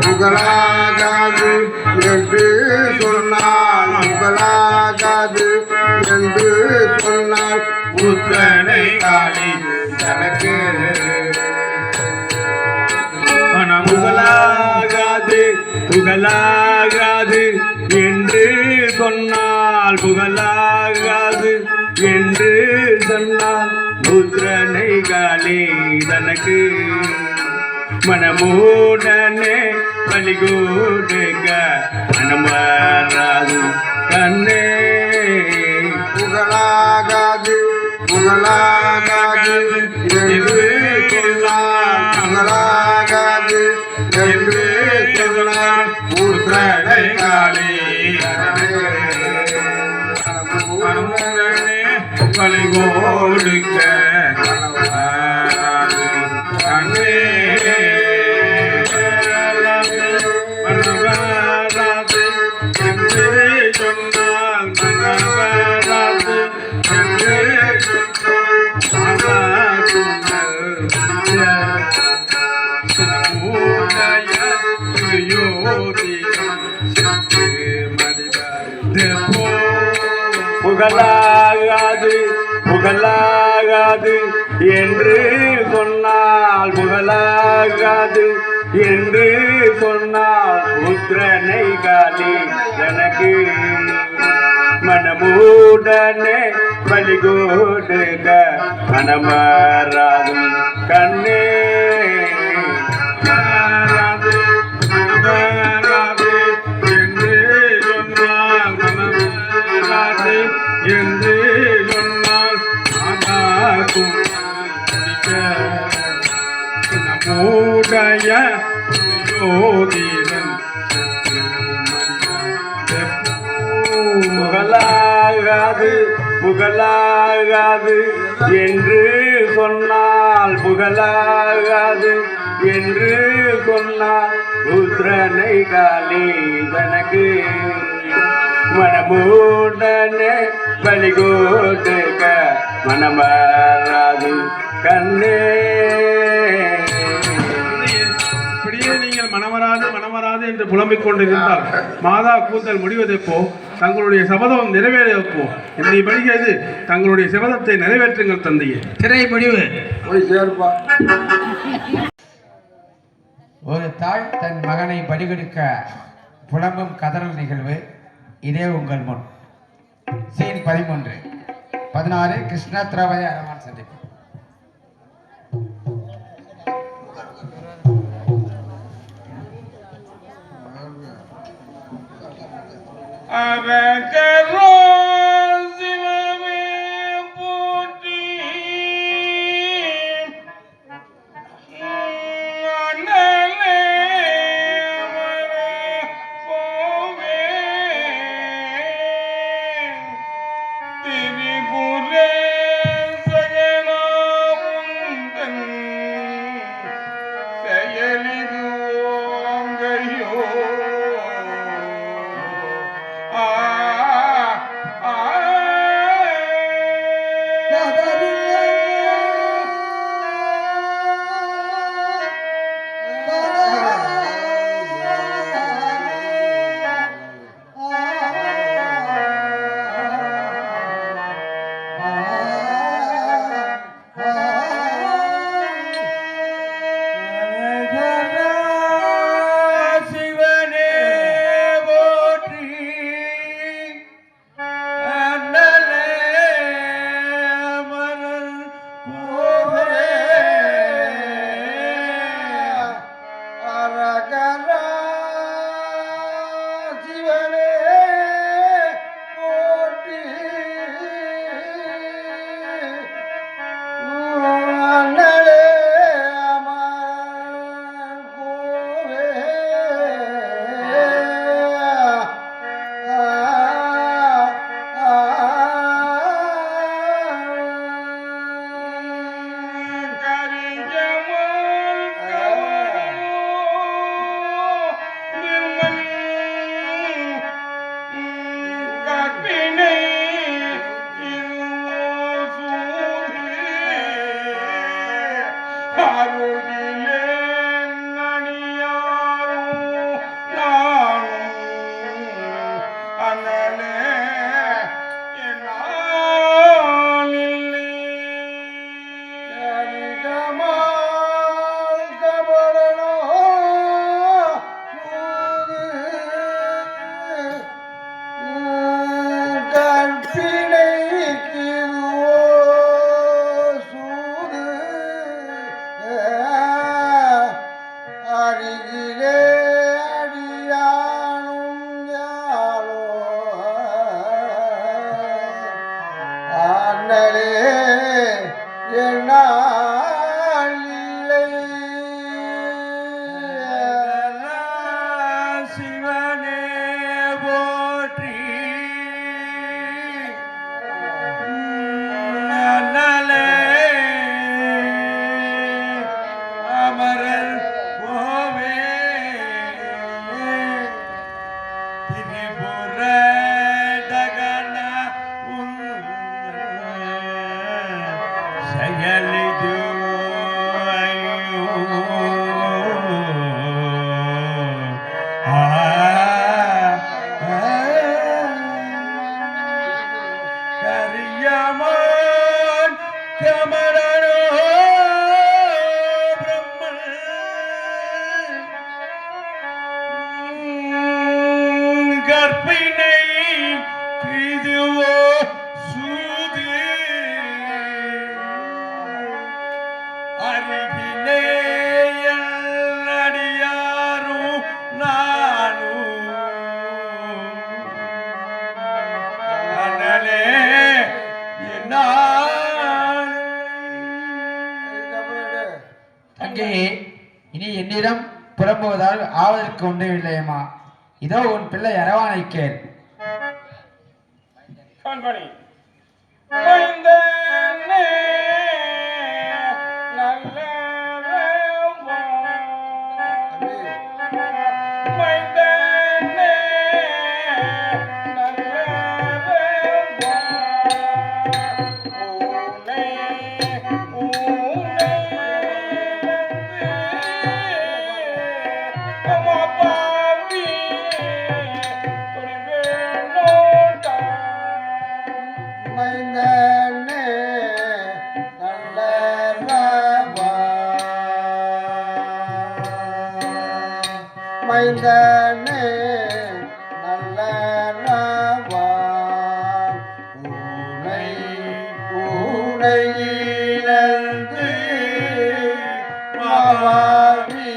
புகழாகாது என்று சொன்னால் புகழாகாது என்று சொன்னால் புத்தனை காளி தனக்கு புகழாகாது புகழாகாது என்று சொன்னால் புகழாகாது என்று சொன்னால் புத்திரனை காலே தனக்கு மனமூடனே பலி கொடுக்க மனமராது கண்ணே புகழாகாது புகழாகாது என்று சொன்னால் புகழாகாது என்று சொன்னால் புத்திரனை காளி மனமோடனே பலி கொடுக்க கண்ணே மனவராது என்று சொன்னால் மனவராது என்று சொன்னால் மூடைய புகழாகாது புகழாகாது என்று சொன்னால் புகழாகாது என்று சொன்னால் புத்திரனை காலி எனக்கு மனமூடனே பலி கொடுக்க மனமராதும் கண்ணே மனவராது என்று சொன்னால் மனவராது என்று சொன்னால் ஆகாக்கும் நம்முடைய யோகிதன் புகழாகாது புகழாகாது என்று சொன்னால் புகழாகாது என்று சொன்னால் புத்திரனை காலி தனக்கு மனமூடனே பலி கொடுக்க மனமராது கண்ணே இப்படியே நீங்கள் மனமராது மனமராது என்று புலம்பிக் கொண்டிருந்தால் மாதா கூந்தல் முடிவதெப்போ தங்களுடைய சபதம் நிறைவேறப்போ என்னை பலி செய்து தங்களுடைய சபதத்தை நிறைவேற்றுங்கள் தந்தையே. திரை முடிவு. போய் சேர்ப்பா. ஒரு தாய் தன் மகனை பலிகொடுக்க புலம்பும் கதறல் நிகழ்வு இதே உங்கள் முன். சீன் 13 16 கிருஷ்ணா திரௌபதி அரவான் சந்திப்பு. கற்பினை இதுவோ சூது அருகிலே அடியாரும் நானும் அனலே தங்கே, இனி என்னிடம் புலம்புவதால் ஆவதற்கு ஒன்றும் இல்லையம்மா. இதோ உன் பிள்ளை அரவானை கேள். கண்பணி மைந்தனே நல்லவா மைந்தனே நல்லவா ஊனை அம்மாபாவி துணிவேனோடா மைந்தனே நல்ல ராமா மைந்தனே நல்ல ராமா பூனை பூனையிலிருந்து மாவாவி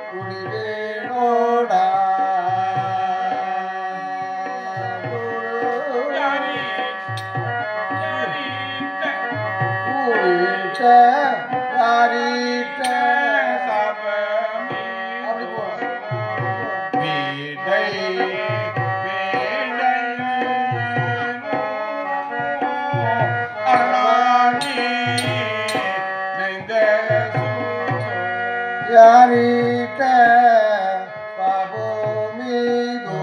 குடிவேனோடா யாரிட்ட பாபோமிதோ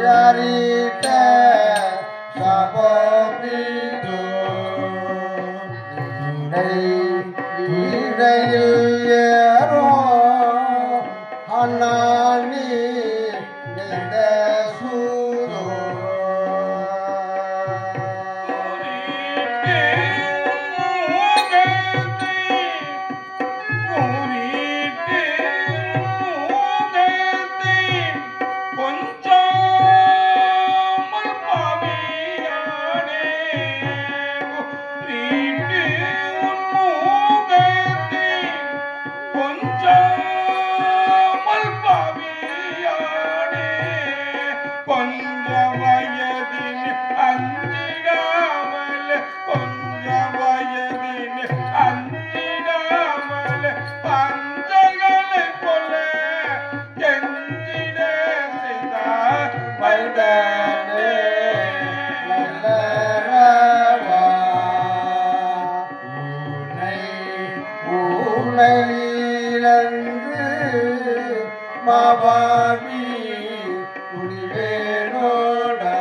யாரிட்ட சாபோமிதோ வீடையில் ஏறோ அண்ணாணி நெய்த சூதோ கொஞ்ச வயதில் அஞ்சிடாமல் கொஞ்ச வயதில் அஞ்சிடாமல் பஞ்சகளை கொல்ல கெஞ்சிட செய்தார் மைதானே நல்ல ராமா ஊனையிலிருந்து மாவாவி குடிவேனோடா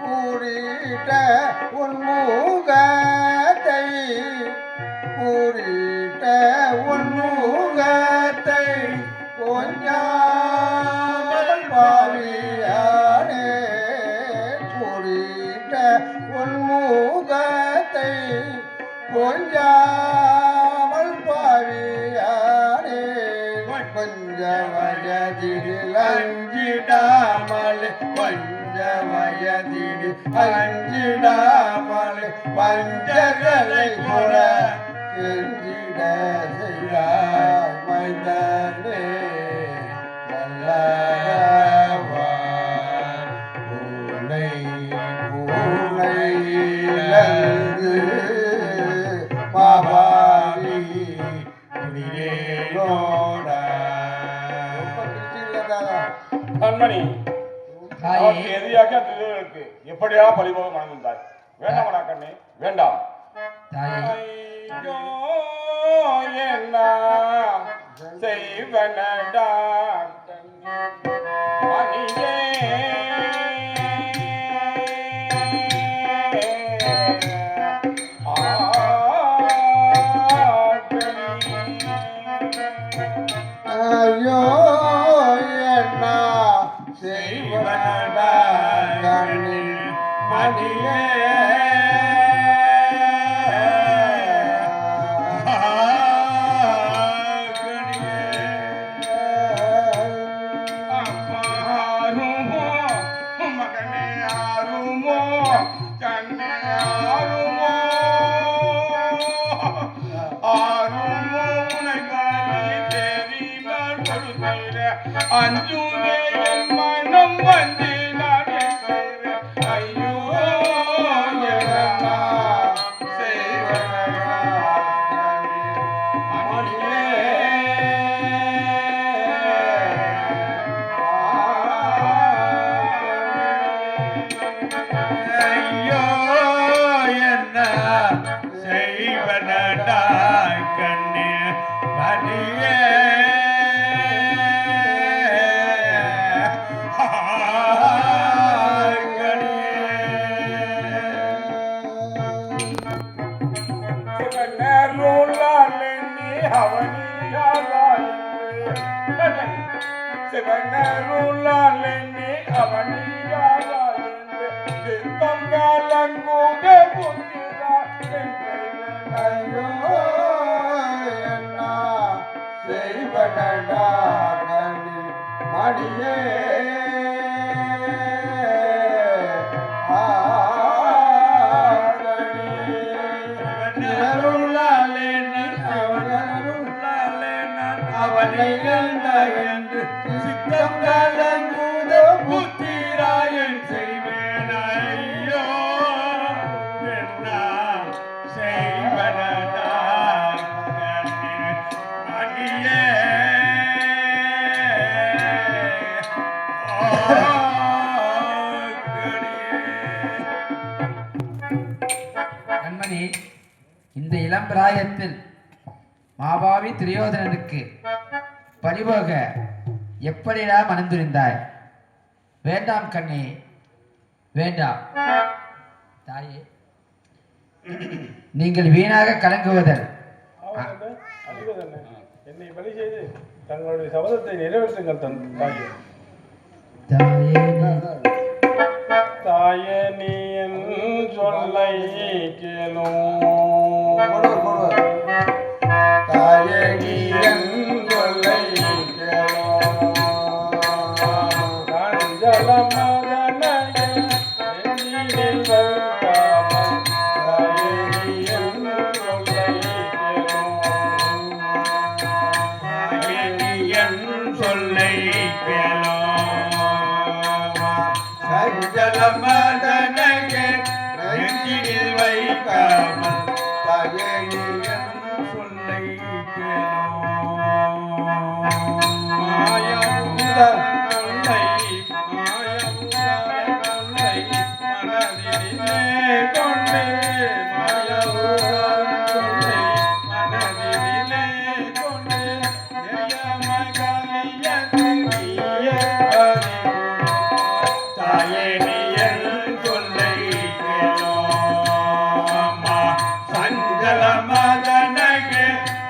கூறிட்ட உன் முகத்தை கூறிட்ட உன் முகத்தை கொஞ்சாமல் பாவியானே கூறிட்ட உன் முகத்தை கொஞ்சாமல் பாவியானே கொஞ்ச வயதில் அஞ்சிடாமல் கொஞ்ச வயதில் அஞ்சிடாமல் பஞ்சகளை கொல கெஞ்சிட செய்தாய் மைந்தனே நல்லவா பூனை பூனையிலிருந்து மாவாவி குடிவேனோடா கண்மணி தாயே, அவருக்கு எதிரியாக அந்த இதுகளுக்கு எப்படியா பழிபோக மணந்தாய் வேண்டாமடா கண்ணே வேண்டாம் தாயே, ஐயோ என்ன செய்வனடா மணியே ஐயோ என்ன செய்வனடா கண்ணில் மணியே அஞ்சுதே என் மனம் வந்து நான் ஐயோ கண்மணி, இந்த இளம் பிராயத்தில் மாபாவி துரியோதனனுக்கு பரிபோக எப்படியெல்லாம் மணந்துரிந்தாய்? வேண்டாம் கண்ணே, வேண்டாம். தாயே, நீங்கள் வீணாக கலங்குவதல். என்னை பலி செய்து தங்களுடைய சபதத்தை நிறைவேற்றுங்கள் தாயே. தாயே, நீ என் சொல்லை கேளும். தாயே, நீ என் சொல்லை கேளும். கஞ்சல மகனையே நெஞ்சினில் வைக்காமல் தாயே, நீ என் சொல்லை கேளும். தாயே, நீ என் சொல்லை கேளும். சஞ்சல மகனையே நெஞ்சினில் வைக்காமல் தாயே, நீ என் சொல்லை கேளும். மாயமுதல் சொல்லை மனதிலே கொண்டு மாயமுதல் சொல்லை மனதிலே கொண்டு ஜெயமகலியத்து நீயே தாயே, நீ என் சொல்லை கேளோமா. சஞ்சல மதனகே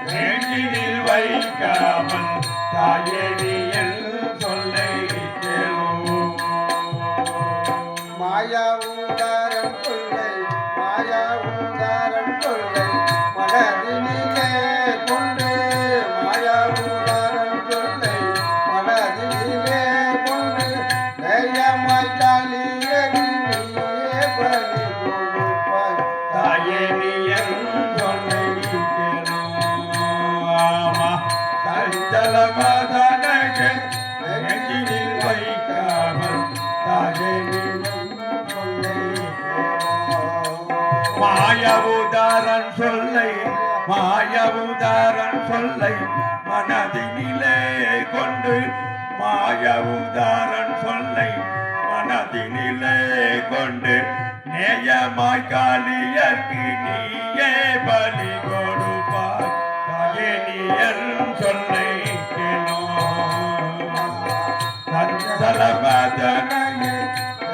நெஞ்சினில் வைக்காமல் தாயே, நீ என் சொல்லை கேளும். மாயாவுதாரம் கொள்ளை மாயாவுதாரம் கொள்ளை மனதினிலே கொண்டு மாயாவுதாரம் கொள்ளை மனதினிலே கொண்டு நயமாய் காளியடி நீயே பலி கொடுப்பாய் தாயே, நீ என் சொல்லை கேளும். சஞ்சல மதனகே நெஞ்சினில் வைக்காமல் தாயே, நீ என் சொல்லை கேளும். மாயவுதாரன் சொல்லை மாயவுதாரன் சொல்லை மனதினிலே கொண்டு மாயவுதாரன் சொல்லை மனதினிலே கொண்டு நேயமாய் காளியர்க்கு நீயே பலி கொடுப்பாய் தாயே, நீ என் சொல்லை கேளும். சஞ்சல மதனையே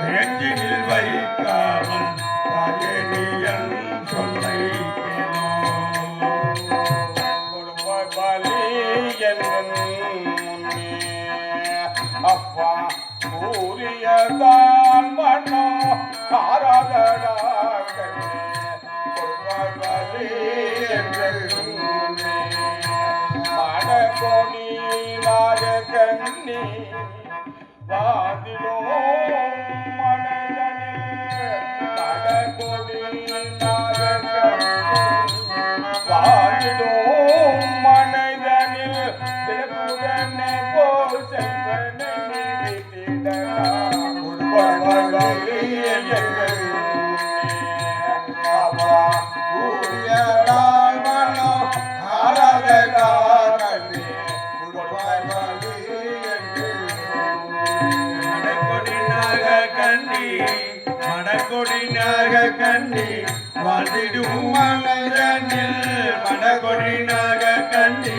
நெஞ்சினில் வைக்காமல் தாயே, நீ என் சொல்லை கேளும். பலி என் முன்னே அப்பா கூறியதான் மனோ ஆராதடா கண்ணே. பலி மடகோணி நாரகண்ணி வாதிலும் மனதனே மடகோணி நாரகண்ணி வாதிலும் மனதனில் திலகுடனே போல் செல்வ கண்ணி மடக்கொடி நாக கண்ணி வாழ்ந்திடும் மனிதனில் மடக்கொடி நாக கண்ணி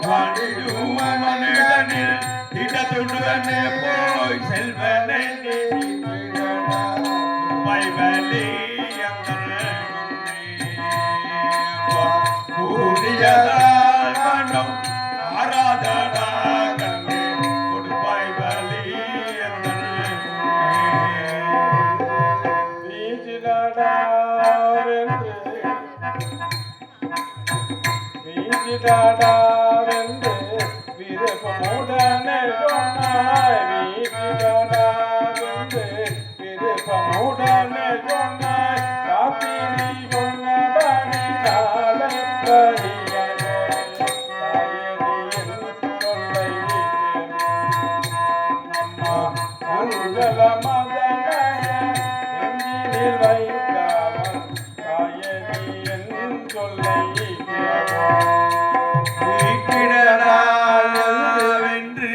வாழ்ந்திடும் மனிதனில் திட்டத்துடனே போய் செல்வனை பைவலி கூடியதால் மனம் ஆராதனா கண்ணே கொடுப்பாய் வலி வீசிடாடாவென்று விருப்பமுடனே சொன்னாய் வீசிடாடாவென்று விருப்பமுடனே சொன்னாய் காப்பினி சொன்னபடி நாளை மங்கள மதன எங்கினில் வைக்காமல் தாயனி என் சொல்லை வீட்டிடலாவென்று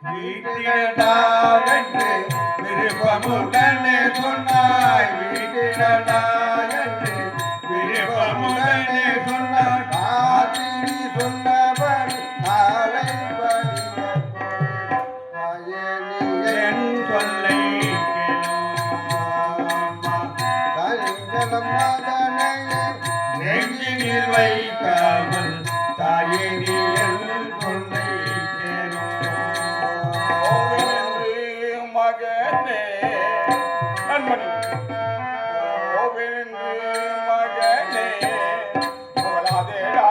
வீட்டிடலாவென்று விருப்பமுடனே சொன்னாய் வீட்டிடலாவென்று விருப்பமுடனே சொன்னாய் காத்திரி சொன்னபடி ஆலை என் சொல்லை நெஞ்சினில் வைக்காமல் தாயே நீ என் சொல்லை மகனே நண்பனே கோவிந்து மகனே புகழாதேடா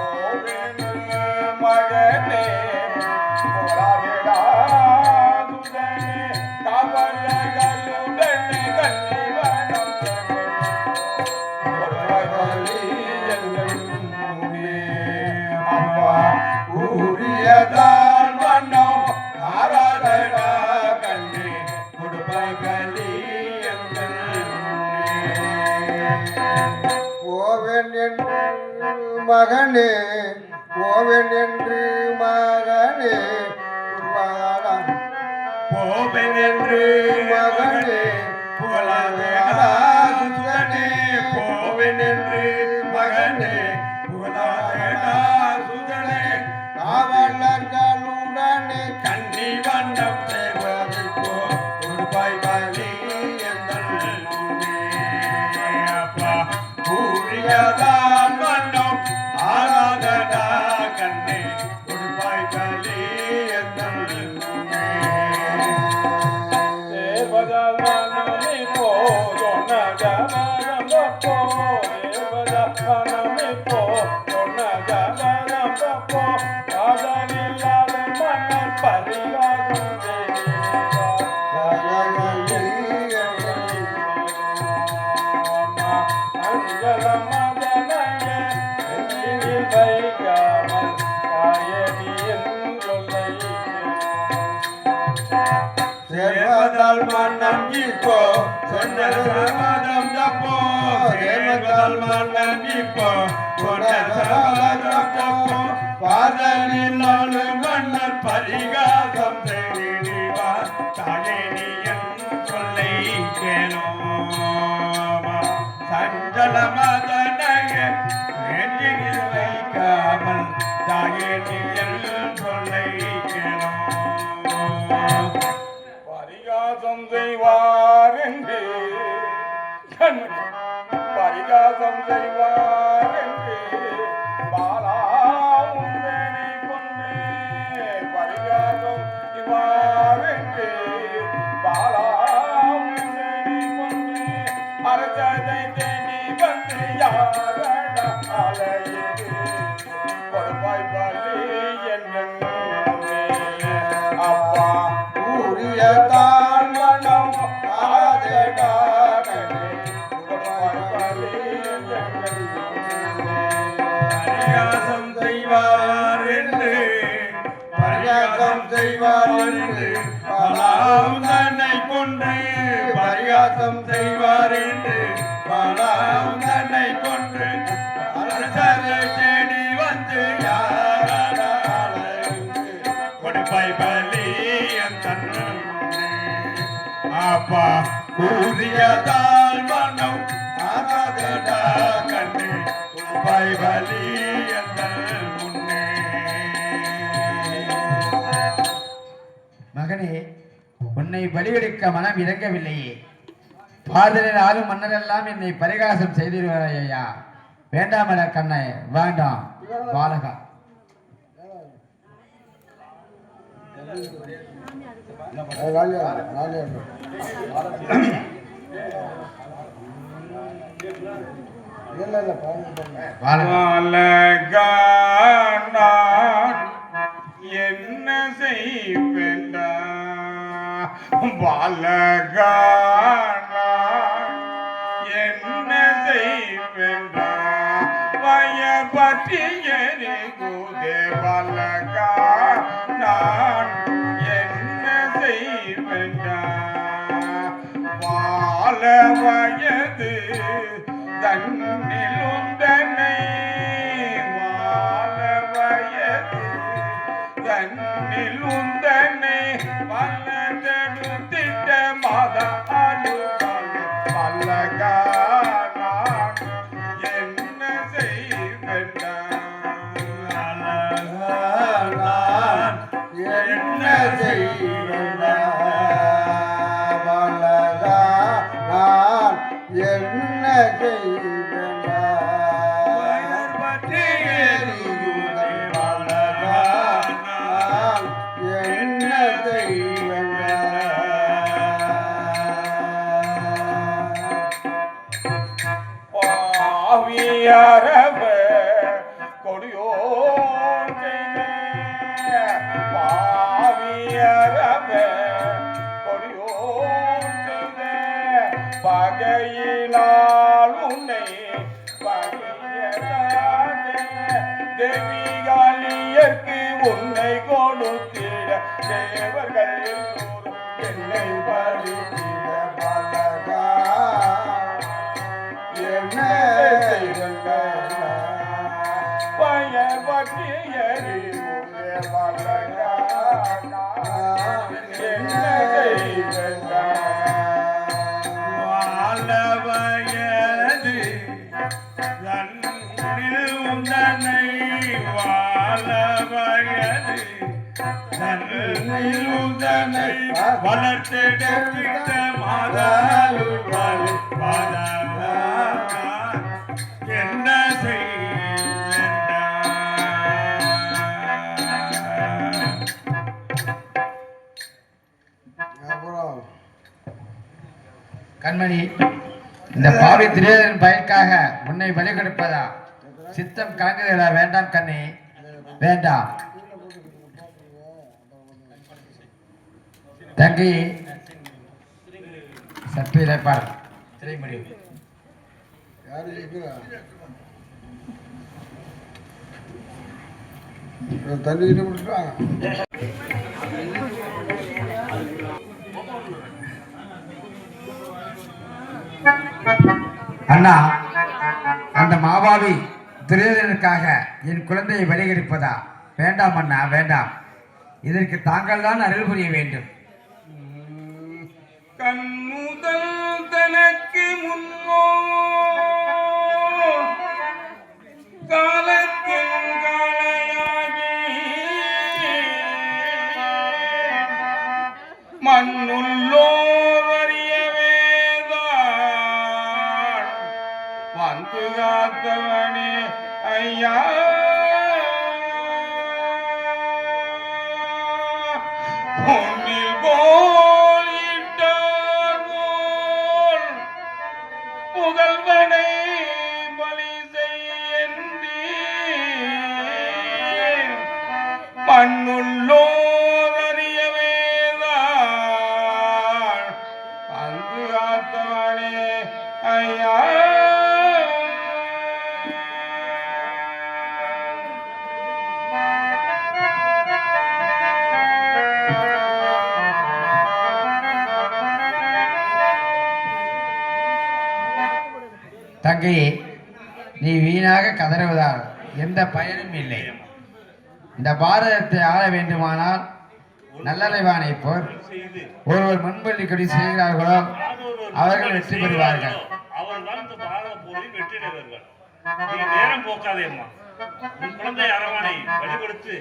கோவிந்து மகனே புகழாதேடா கவலைகளுடனே கல்லிவனம் அப்பா ஊரியதான் வண்ணம் ஆராதடா கண்ணே கொடுப்பாய் கலி கோவன் என்று மகனே கோவன் என்று மகனே உருவாலாம் போவன் என்று மகனே புகழாதேடா சுதனே போவன் என்று மகனே புகழாதேடா சுதனே காவலர்களுடனே கண்ணி வண்ணம் தேவதை போ கொடுப்பாய் வலி அப்பா பூரியதான் வண்ணம் ஆராதடா கண்ணே கொடுப்பாய் வலி தேவதால் மனமே போ சொன்னதமரம் போ தேவதால் மனமே போ சொன்னதமரம் போ காதலில்லாத மன்னர் பரிகாரம் அஞ்சல மதனைய நெஞ்சினில் வைக்காமல் தாயனி என் சொல்லை தேவதால் மன்னம் இப்போ சொன்ன சமாதம் தப்போ தேவதால் மன்னன் இப்போ சொன்ன சமாதம் தப்போ பாதலில் நாலு மன்னர் பரிகாசம் செய்வா தாயே நீ என் சொல்லை கேளோமா சஞ்சல மதனைய நெஞ்சினில் வைக்காமல் தாயே நீ என் சொல்லை கேளோமா பரிகாசம் செய்வார் என்று பரிகாசம் செய்வார் என்று பாலா உந்தனை கொண்டு பரிகாசம் செய்வார் என்று பாலா உந்தனை கொண்டு அரசதை தேடி வந்து யாரடா அலையுது கொடுப்பாய் பலி என்ன அப்பா ஊரியதான் மனம் ஆராதடா கண்ணே பரிகாசம் செய்வார் என்று பரிகாசம் செய்வார் என்று பலாம் தன்னை கொண்டு பரிகாசம் செய்வார் என்று பலாம் தன்னை கொண்டு அரசரை தேடி வந்து யாரால கொடுப்பாய் பலி அப்பா கூறியதால் மனம் ஆராதடா கண்ணே துபாய் வலி எங்கள் முன்னே. மகனே, உன்னை பலியெடுக்க மனம் இறங்கவில்லையே. பாதலில் ஆளும் மன்னரெல்லாம் என்னை பரிகாசம் செய்திருவாயா. வேண்டாமல கண்ணே, வேண்டாம் பாலகா. பாலகா என்ன செய்வேண்டா பாலகா என்ன செய்வேண்டா வயர் பற்றியனே கூதே பாலகா நான் என்ன செய்வேண்டா வாழ வயது தன்னிலுந்தனை வாழ வயது தன்னிலுந்தனை வல்லதெடுத்திட்ட மாத அலுவல பல்லகா நான் என்ன செய்வேண்டா நான் என்ன செய்வேண்டா பல்லகா நான் என்ன செய்வேண்டா வயர் பற்றிய பல்லகா நான் என்ன செய்வேண்டா பாவியரவ கொடியோர் பாவியரவ கொடியோர் பகையினால் உன்னை பகையராதே தேவிகாலியர்க்கு உன்னை கொடுத்திட தேவர்கள் எல்லோரும் என்னை பலித்திட பலகா என்ன பயர் பற்றிய பலகா என்ன செய்வதா வாழவயது தன்னில் உந்தனை வாழவயது தன்னில் உந்தனை வளர்த்தெடுத்த மாதாலு பாதா என்ன செய்வதா கண்மணி, இந்த பாவி திரேதன் பயனுக்காக உன்னை பலி கொடுப்பதா சித்தம் கலங்குதா? வேண்டாம் கண்ணே, வேண்டாம். தங்கி சற்று இழைப்பார் திரை முடிவு. தள்ளிக்கிட்டு விட்டுறாங்க. அண்ணா, அந்த மாபாவி துரியோதனுக்காக என் குழந்தையை பலிகெடுப்பதா? வேண்டாம் அண்ணா, வேண்டாம். இதற்கு தாங்கள் தான் அருள் புரிய வேண்டும். கண்முதல் தனக்கு முன்னோ காலத்தின் காளையாகி மண்ணுள்ளோர் அறியவேதான் வந்து காத்தவனே ஐயா பொன்னில் போல் இட்டார் போல் புகழ்வனை பலி செய்யன்றீர் மண்ணுள்ளோர் அறியவேதான் அங்கு காத்தவனே ஐயா தங்கையே, நீ வீணாக கதறுவதால் எந்த பயனும் இல்லை. இந்த பாரதத்தை ஆள வேண்டுமானால் நல்லலைவானை போர் செய்து ஒருவர் முன்பள்ளி கொடி செய்கிறார்களோ அவர்கள் வெற்றி பெறுவார்கள். அவர் தான் இந்த பாரத போரில் வெற்றியடைவார்கள். நீ நேரம் போக்காதே அம்மா. உன் குழந்தை அரவானை வழி கொடுத்து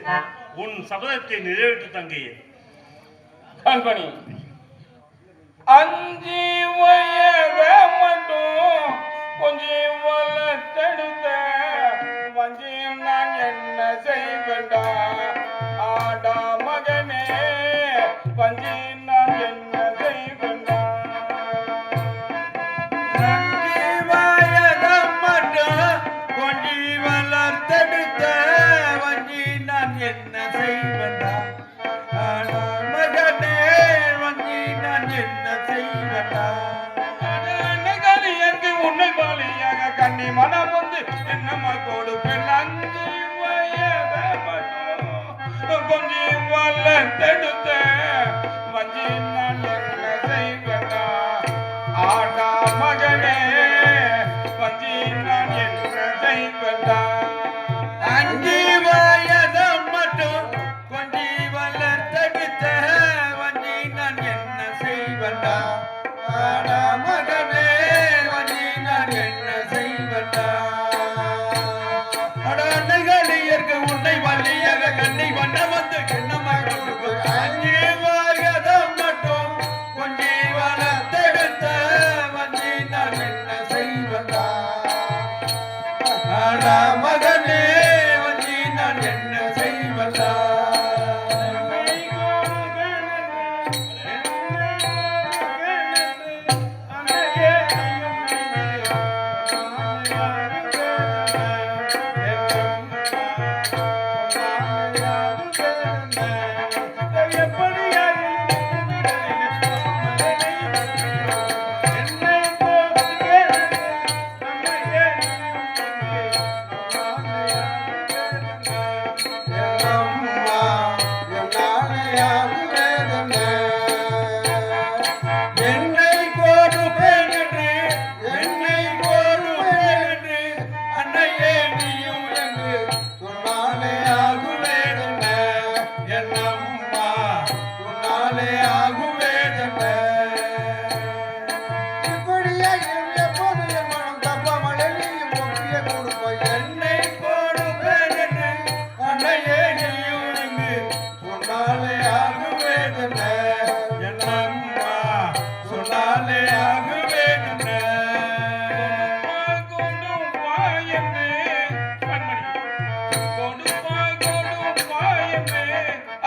உன் சபதத்தை நிறைவேற்று தங்கையே. கண்பணி அஞ்சி வயத மட்டும் கொஞ்சம் வளர்த்தெடுத்த வஞ்சியும் நான் என்ன செய்வேண்டா ஆடா மகனே வஞ்சி நான் என்ன செய்வேண்டா உன்னை பாலியாக கண்ணி மனம் வந்து என்னம்மா கொடுப்பேன் அஞ்சு வயத மட்டும் கொஞ்சம் வளர்த்தெடுத்த வஞ்சி நான் என்ன செய்வேண்டா ஆடா மகனே வஞ்சி நான் என்ன செய்வேண்டா அஞ்சு வயதம் மட்டும் கொஞ்சி வளர்த்தெடுத்த வஞ்சி நான் என்ன செய்வண்டா ஆடா மகனே வஞ்சி நான் என்ன செய்வண்டா அடனைகளியர்க்கு உன்னை வள்ளியாக கண்ணை வண்ண வந்து என்னம்மா கொடுக்கும் அஞ்சு வயதம் மட்டும் கொஞ்சி வளர்த்தெடுத்த வஞ்சி நான் என்ன செய்வண்டா ஆடா மகனே வஞ்சி நான் என்ன செய்வண்டா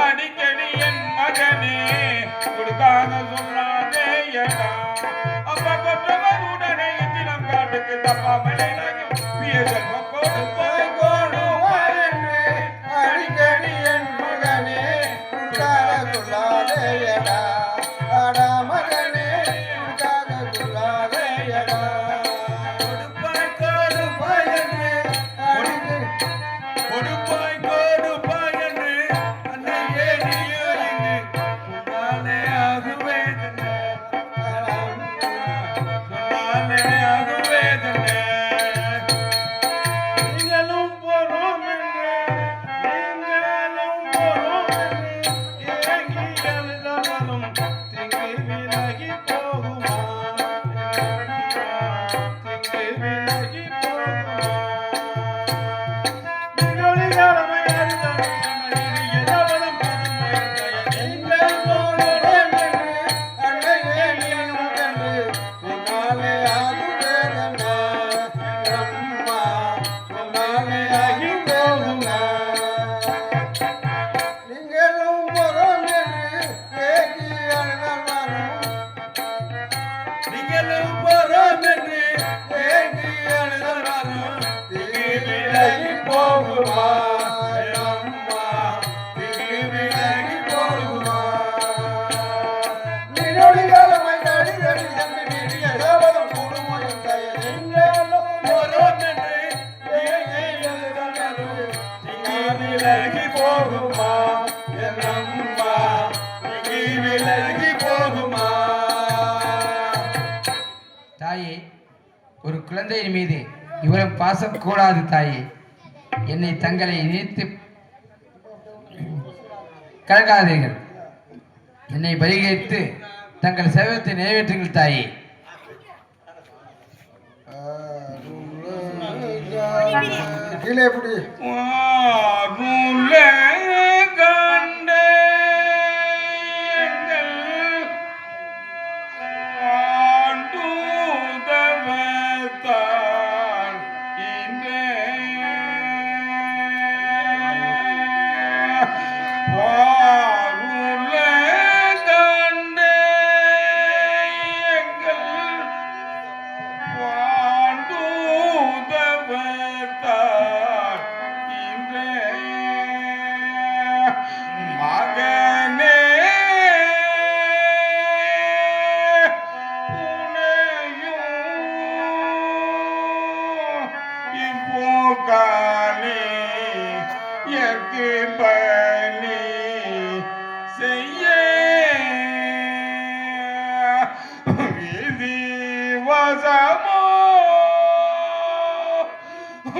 அடிக்கடி என் மகனே கொடுக்காத சொல்லாதே ஏடா அப்பா கொற்றவர் உடனே தினம் காட்டுக்கு தப்பாமலே பியசல் கொடுப்பாய் கொடுப்பாய் என்று அடிக்கடி என் மகனே உட்கார சொல்லாதேயடா ஆடா மகனே உட்கார சொல்லாதேயடா கொடுப்பாய் கொடுப்பாய் என்று கொடுப்பாய் கொடுப்பாய் என்று அன்னையே நீயோ என்று சொன்னாலே ஆகுவேதென்ன சொன்னாலே ஆகுவேதென்ன நீங்களும் போறோம் என்று நீங்களும் போறோம் என்று ஏங்கி எழுதாலும் திங்கு விலகி போகுமா திங்கு விலகி போகுமா நிகழ்காலமை அறிந்தாலும் எதவளும் புதுமை எங்கள் போனோம் என்று அன்னையே நீயும் என்று சொன்னாலே ஆகுவேதென்ன அம்மா சொன்னாலே ஆகி போகுமா நீங்களும் போறோம் என்று ஏகி அழுதாலும் நீங்களும் போறோம் என்று ஏங்கி அழுதாலும் திகி விலகி போகுமா அம்மா திகி விலகி போகுமா நீடொழிகாலமை தடி தடி தந்து நீடி ஏதாவது கூடுமோயும் தயல் எங்கேயும் போறோம் என்று ஏங்கி அழுதாலும் திகி விலகி போகுமா என் அம்மா திகி விலகி போகுமா. தாயே, ஒரு குழந்தையின் மீது இவ்வளவு பாசம் கூடாது தாயே. என்னை தங்களை நினைத்து கலங்காதீர்கள். என்னை பரிகரித்து தங்கள் சேவத்தை நிறைவேற்றுங்கள் தாயே. கீழே எப்படி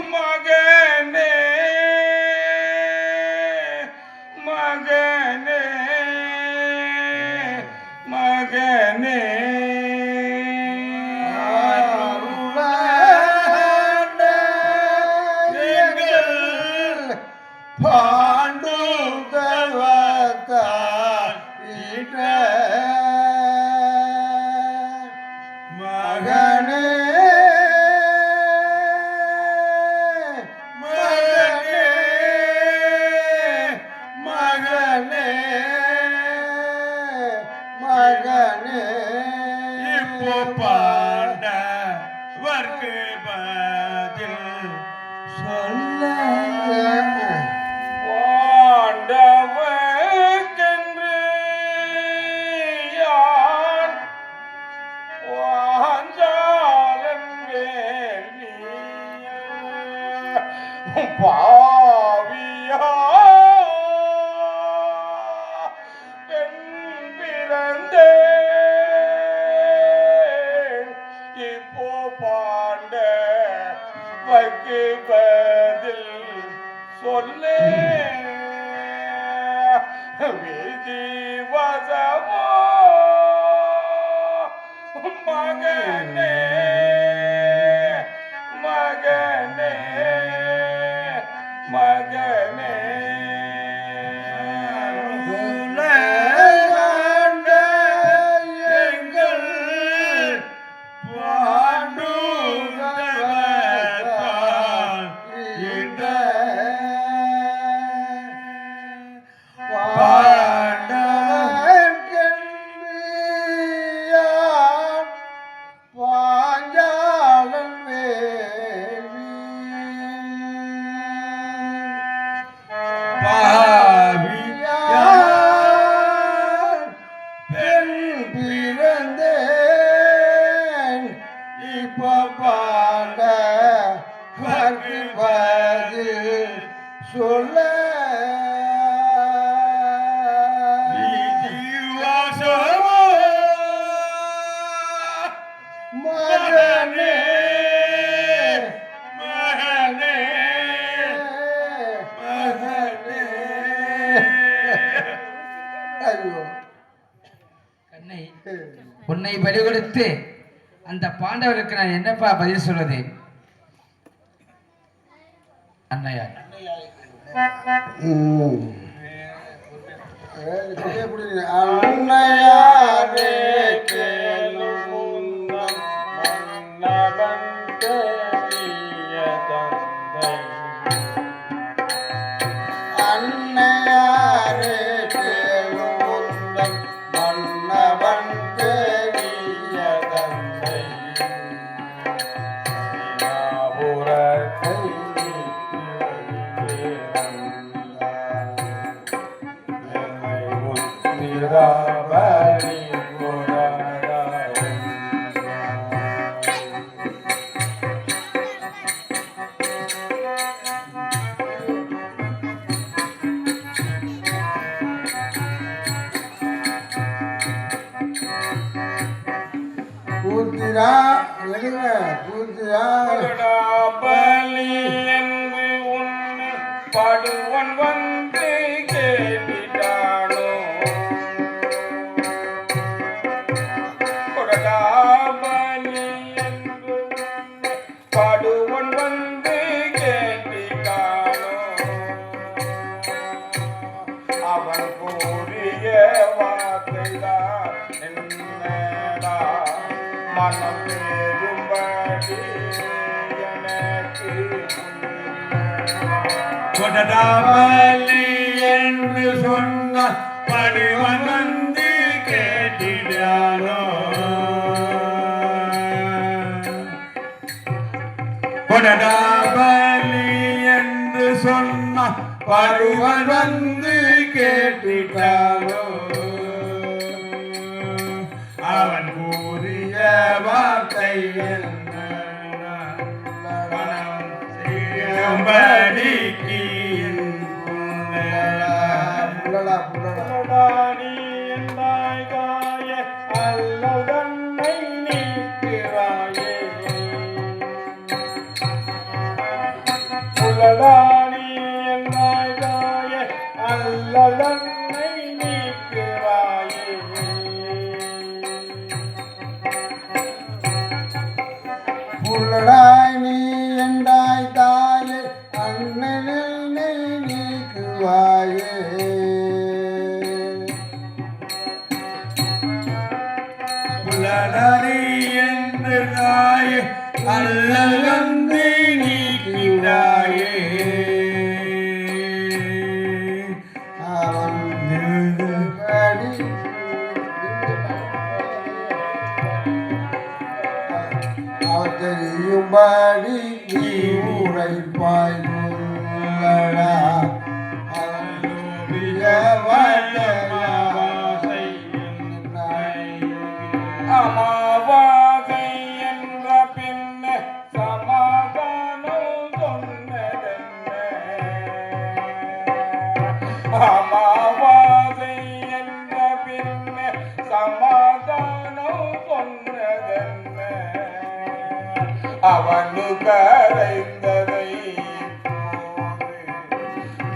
மகனே மகனே மகனே பாவியா பெண் பிறந்தேன் இப்போ பாண்ட வைக்கு பதில் சொல்லே விதி வசமோ மகனே மகனே மகனே எங்கள் பாண்டுகவத்தால் இந்த பாஞ்சாலன் வேள்வி பாவியான் பெண் பிறந்தேன் இப்ப பாண்ட பதில் சொல்ல மகனே மகனே மகனே ஐயோ கண்ணை உன்னை பலி கொடுத்து அந்த பாண்டவருக்கு நான் என்னப்பா பதில் சொல்வது? அண்ணையா அன்னையாரே கேளுமுந்தம் மன்னவன் தேடிய தந்தை அன்னையாரே கேளுமுந்தம் மன்னவன் தேடிய தந்தை பூத்திரா எழுங்க பூத்திரா பலி என்று உன்னை பாடுவன் வந்து கேட்டானோ அவன் கூறிய வார்த்தைதான் என்னடா மனம் பெரும்படி எனக்கு கொடடாவலி என்று சொன்ன பணிவன் வந்து கேட்டிடாரோ கொடடாவலி என்று சொன்ன பருவன் வந்து கேட்டிட்டாரோ அவன் கூறிய வார்த்தை என்ன மனம் செய்யும்படி புலடானி என்றாய் காய அல்லதன்னை நீக்கிறாயே புலடானி என்றாய் காய அல்லதன்னை நீக்கிறாயே புலடாய் நீ என்றாய் தாயே அண்ணனில் நீ நீக்குவாயே புலடானி என்று காய அல்லதன்னை நீக்கிறாயே அவன் தெரியும்படி நீ உரைப்பாய் உள்ளடா அவன் அமாவாசை என்ற பின்ன சமாதானம் சொன்னதென்ன அமாவாசை என்ற பின்ன சமாதானம் சொன்னதென்ன அவனு கரைந்ததை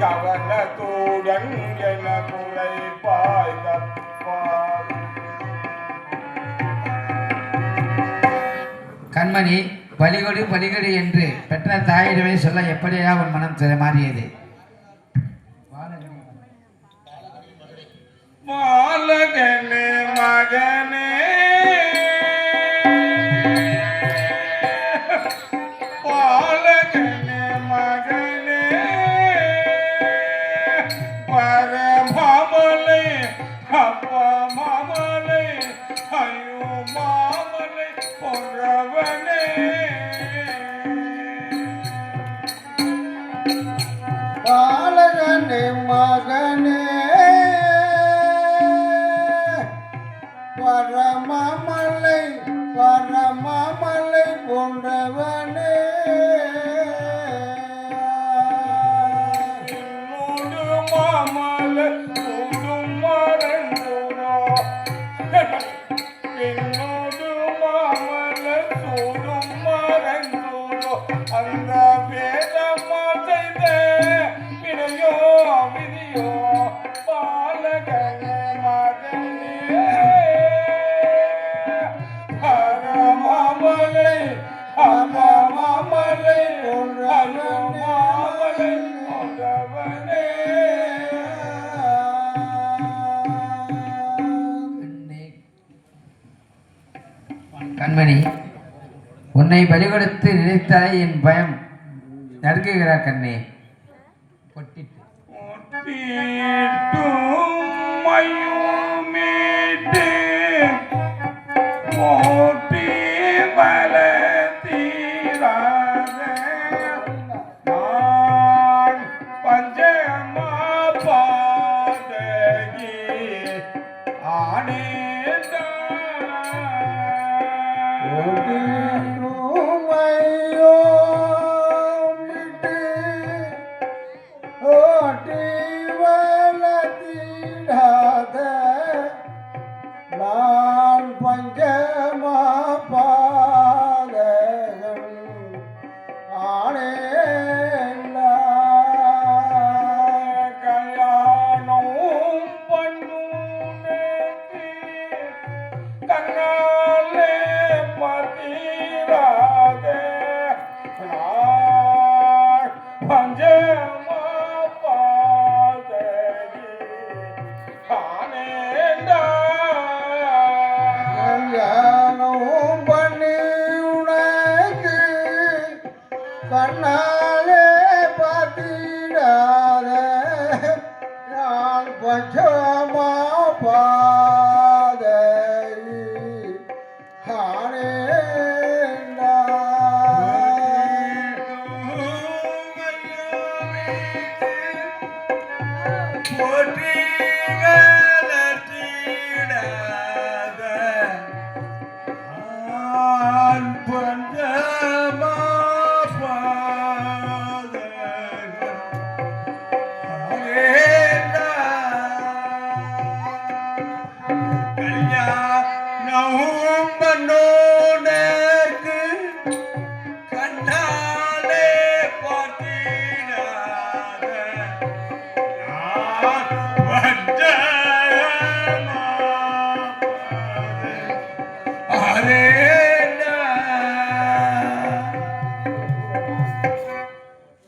கவனத்துடன் என குறைப்பாய் தப்பாய் கண்மணி பலிகொடு பலிகொடு என்று பெற்ற தாயிடமே சொல்ல எப்படியா உன் மனம் மாறியது? பாலகனே மகனே பாலகனே மகனே பரமாமலை அப்பா மாமலை ஐயோ மாமலை போன்றவனே பாலகனே மகனே பரமமலை பரமமலை போன்றவனே என்னோடு மாமலை கூடும் மறந்துரோ என்னோடு மாமலை கூடும் மறந்துரோ அந்த வேதமா செய்த வினையோ விதியோ பாலகன மகனே பரமாமலை பரமாமலை மாமலை போன்றவனே கண்மணி உன்னை பலி கொடுத்து நினைத்தாலே என் பயம் நடுக்குகிறார் கண்ணே. பொட்டிட்டு மயுமேட்டு போட்டி பல தீராத நான் பஞ்சமா பாதகி ஆனேண்டா ஓட்டி பஞ்சமா பாதை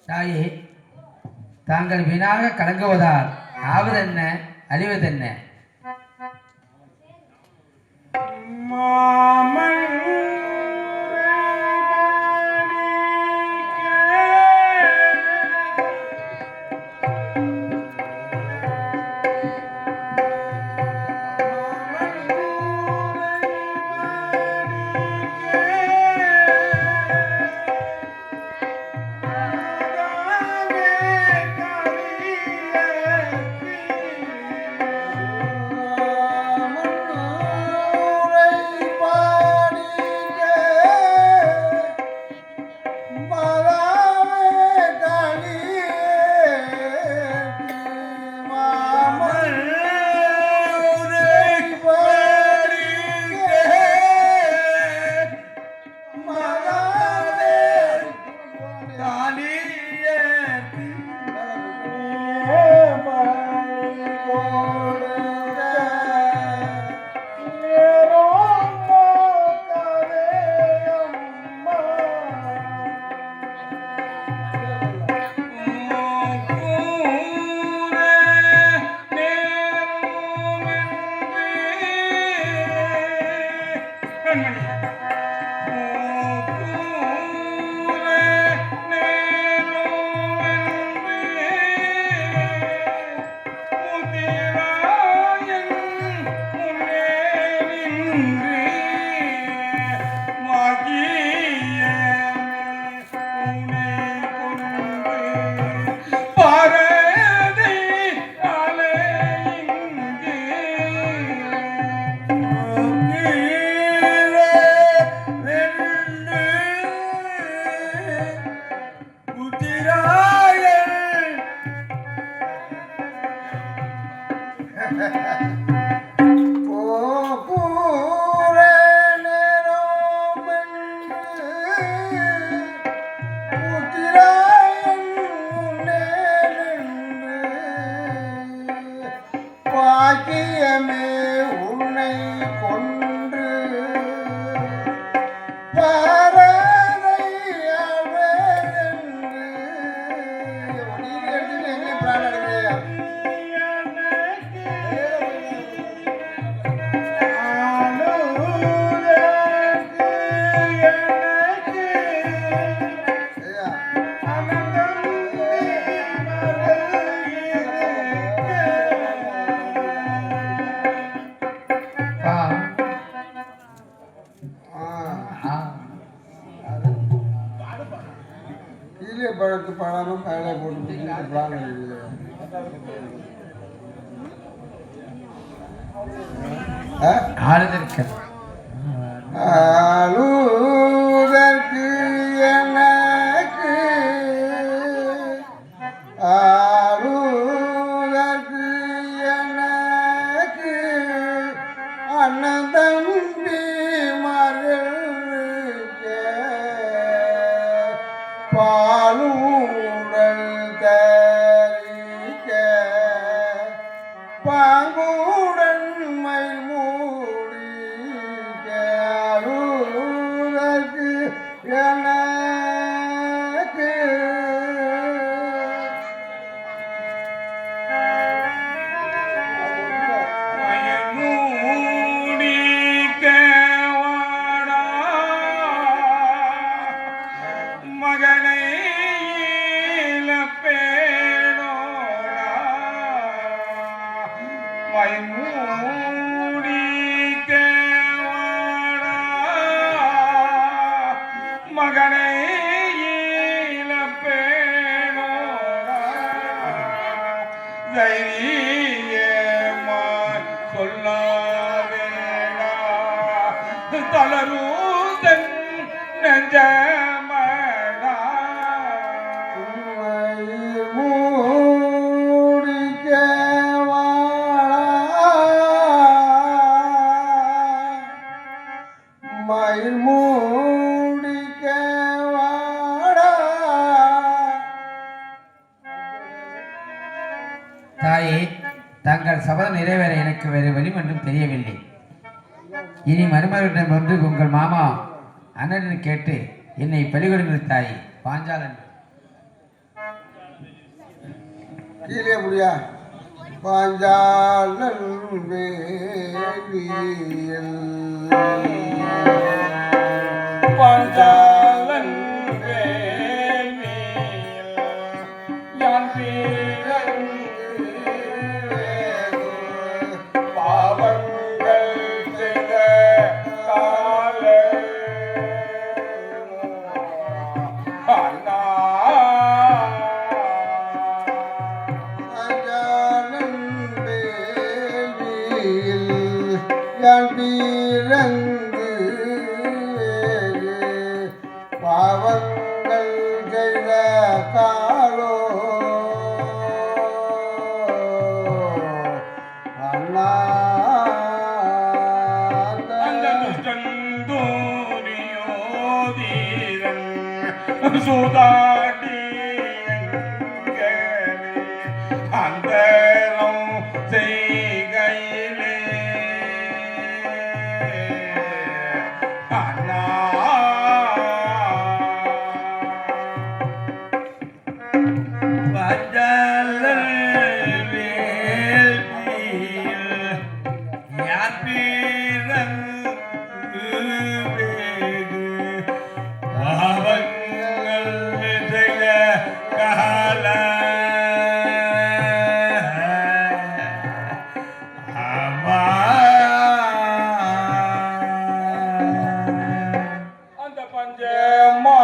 தாயே, தாங்கள் வீணாக கலங்குவதால் ஆவதென்ன அழிவதென்ன? பாக்கியமே உன்னை கொன்று பாரதை அழகென்று நீர் எடுத்து எங்கே பிராணம் எடுக்கிறியா? கீழே பழத்து பழமும் கையில போட்டு பிளான் இருக்குது. ஆளுதற்கு ஆளுதற்கு எனக்கு ஆளுதற்கு எனக்கு அண்ணன் தம்பி பாலூடல் தரிக்க பாங்குடன் மயில் மூடிக்க அழுதற்கு எனக்கு மைமூடிக்கேவாடா மகனை இழப்பேனோடா தைரியமாய் சொல்லாதேடா தளருதன் நெஞ்சமடா மயில் மூடிக்கவாடா தாயே, தங்கள் சபதம் நிறைவேற எனக்கு வேறு வழி ஒன்றும் தெரியவில்லை. இனி மருமகளிடம் ஒன்று உங்கள் மாமா அண்ணன் கேட்டு என்னை பலிகொடுங்கள் தாயே. பாஞ்சாலன் கீழே முடியா பாஞ்சாலன் வேலியல் பாஞ்சாலன் வேலியில் யான் பிறந்து பாவங்கள் செய்த கால அண்ணா பாஞ்சாலன் வேலியல் யான் பிறந்து பாவங்கள் செய்த காலோ அண்ணா அந்த துஷ்டன் தூரியோதீரன் சூதாடி அந்தரம் செய்கையிலே அண்ணா அந்த பஞ்சமா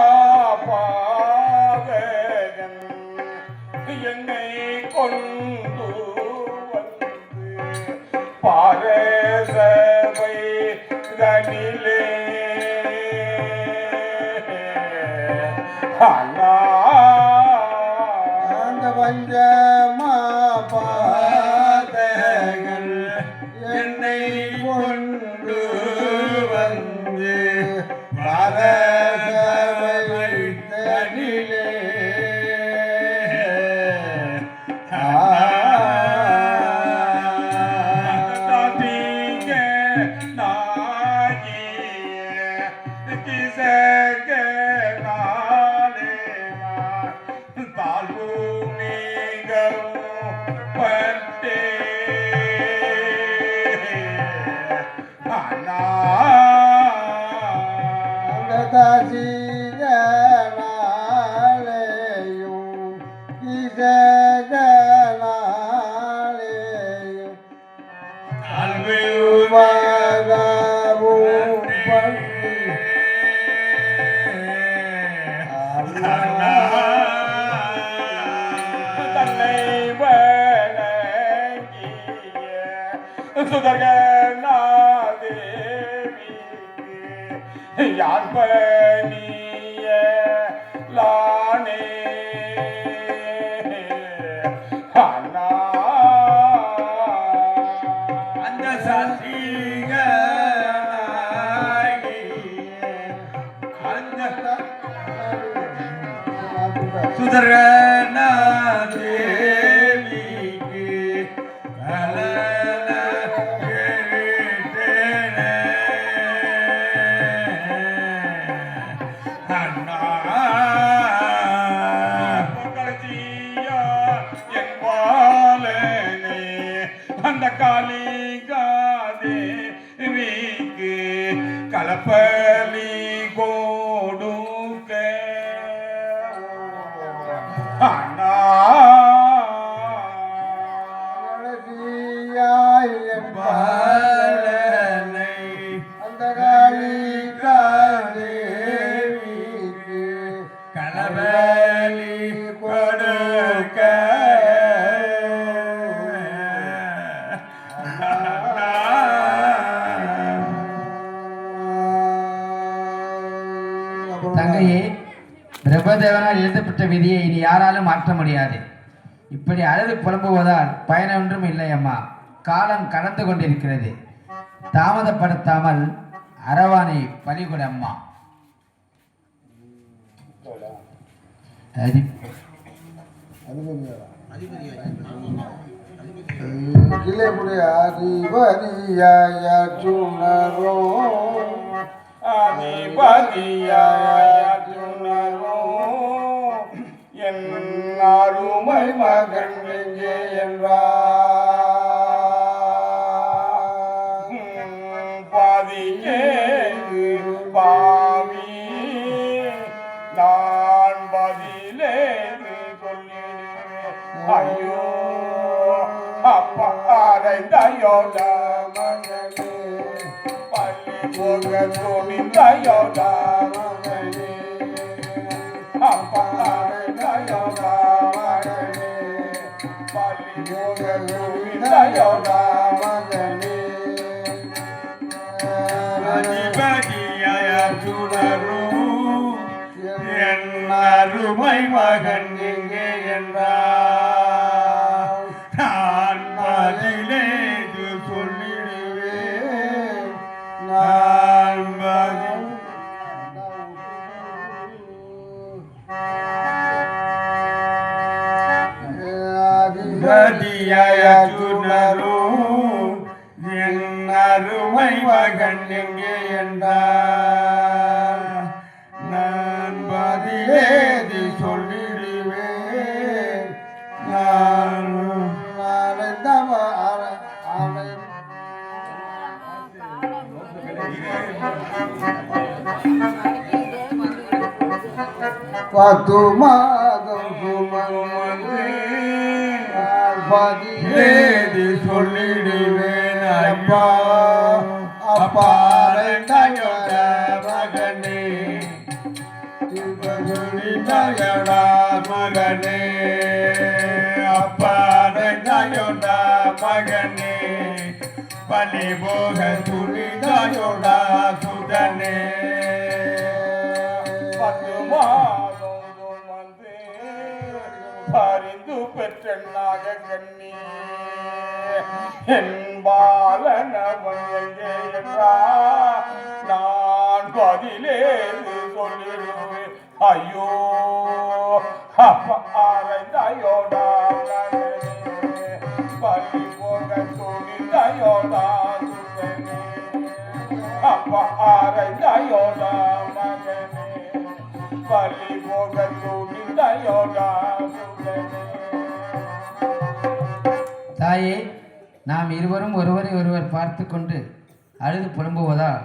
பாதகன் என்னை கொண்டு வந்து பாரசபை தனிலே அண்ணா அந்த பஞ்சமா பாதகன் என்னை கொண்டு வந்து பாரசபை தனிலே தாத்தீங்க நாகிய கிசக நாளே தாழ்வு நீங்கவும் பட்டே அண்ணா அந்த தாசிகளாலேயும் கிசகளாலேயும் மகவும் பண்ணி தன்னை வணங்கிய சுதர்கநாதேவிக்கு யார் பணிய லானே அண்ணா அந்த சாத்திகனாகிய அந்த சுதரநாதேவிக்கு கலன கேட்டேன அண்ணா கடைசியா என் பாலனே அந்த காளிகாதேவிக்கு கலப்பலி கொடுக்க அண்ணா கடைசியாய் பாலனை அந்த காளிகாதேவிக்கு களபலி கொடுக்க தங்கையே, பிரபதேவனால் எழுதப்பட்ட விதியை இனி யாராலும் மாற்ற முடியாது. இப்படி அழுது புலம்புவதால் பயனொன்றும் இல்லை அம்மா. காலம் கடந்து கொண்டிருக்கிறது. தாமதப்படுத்தாமல் அரவானை பலிகொடு அம்மா. கிளைப்புடைய அதிபதியாய சுனரோ அதிபதியாயுணரோ என் அருமை மகன் எங்கே என்றார் பாதியே பாவி நான் பதிலே சொல்லிடுவேன். ஐயோ அப்பா அரைந்தையோட மகனே பள்ளி போக துணிந்தையோட மகனே அப்பா அரைந்தையோட மகனே பள்ளி போக துணிந்தையோட மகனே அதிபதியாய சுடரும் என் அருமை மகன் எங்கே என்றார் நான் பதிலேது சொல்லிடுவேன். நான் பதில் அதிபதியாய சுடரும் என் அருமை மகன் எங்கே என்றார் நான் பதிலேது சொல்லிடுவேன். நான் பத்து மாதம் சுமந்து பதிலேது சொல்லிடுவேன். அப்பா அப்பா ரெண்டாயோட மகனே துணிந்தாயோடா மகனே அப்பா ரெண்டாயோட மகனே பலி போக துணிந்தாயோடா சுதனே பத்து மாதம் வந்து பரிந்து பெற்ற நாகக்கண்ணி என் பாலனவன் எங்கே என்றார் நான் பதிலேது சொல்லிடுவேன். ஐயோ அப்ப அரைந்தாயோடா பலி போக துணிந்தாயோடா சுதனே அப்ப அரைந்தாயோடா மகனே பலி போக துணிந்தாயோடா சுதனே. தாயே, நாம் இருவரும் ஒருவரை ஒருவர் பார்த்து கொண்டு அழுது புலம்புவதால்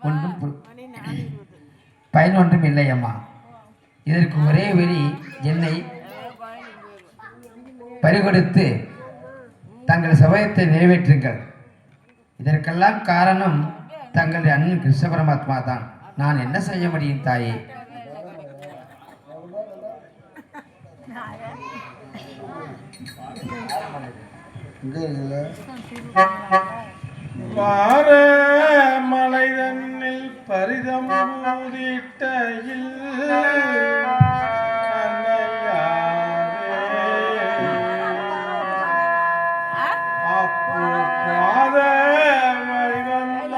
ஒன்றும் பயன் ஒன்றும் இல்லை அம்மா. இதற்கு ஒரே வழி என்னை பறிகொடுத்து தங்கள் சபதத்தை நிறைவேற்றுங்கள். இதற்கெல்லாம் காரணம் தங்கள் அண்ணன் கிருஷ்ண பரமாத்மா தான். நான் என்ன செய்ய முடியும் தாயே? வார மலை தன்னில் பரிதம் ஊதிட்டையில் அப்போ பாத வழிவந்த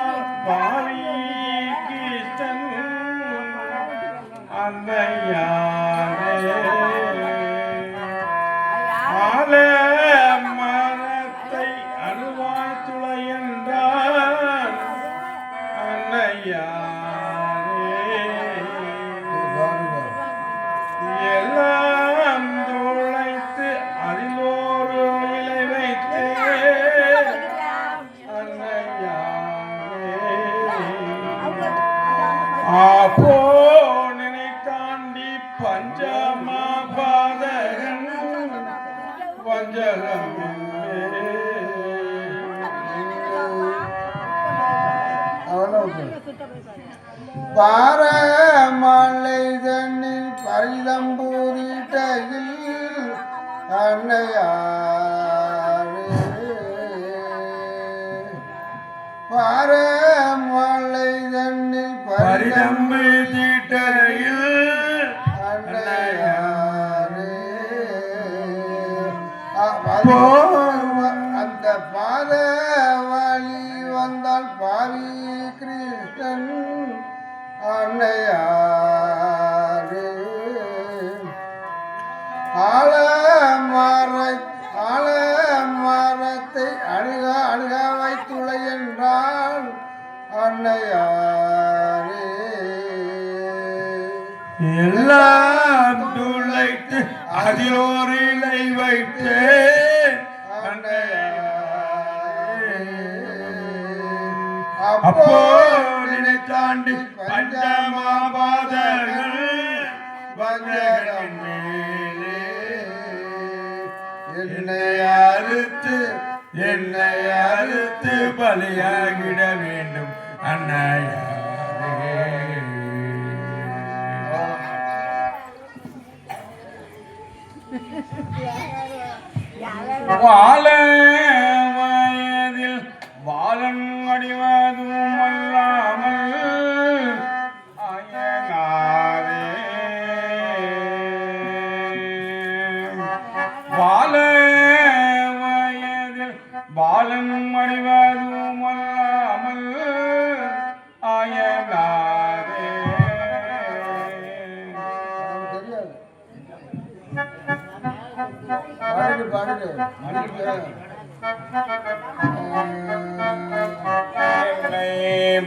பாவி கீர்த்தன் அன்னையாரே ஆலே மரத்தை அணுவாய் துளை என்றான் அன்னையாரே எல்லாம் துளைத்து அதிலோரு விளை வைத்து பாரமலை தண்ணில் பரிதம்பூரிட்டையில் அன்னையாரே பாரமலை தண்ணில் பரிதம்பு தீட்டையில் அன்னையாரே அந்த பாத வழி வந்தால் பாவி கிருஷ்ணன் அன்னையாரே ஆலமரத்தை அணுக வைத்துளை என்றால் அன்னையாரே எல்லாம் துளைத்து அதில் ஒரு இலை வைத்து அப்போ நினைத்தாண்டி பஞ்சமாபாதங்கள் வந்தகன் மேலே என்னை அறுத்து பலியாகிட வேண்டும் அன்னையாரே. வாழ வயதில் பாலன் அடிவதும் அல்லாமல் அயனாரே வாழ வயதில் பாலன் அடிவதும் அல்லாமல் அயனாரே.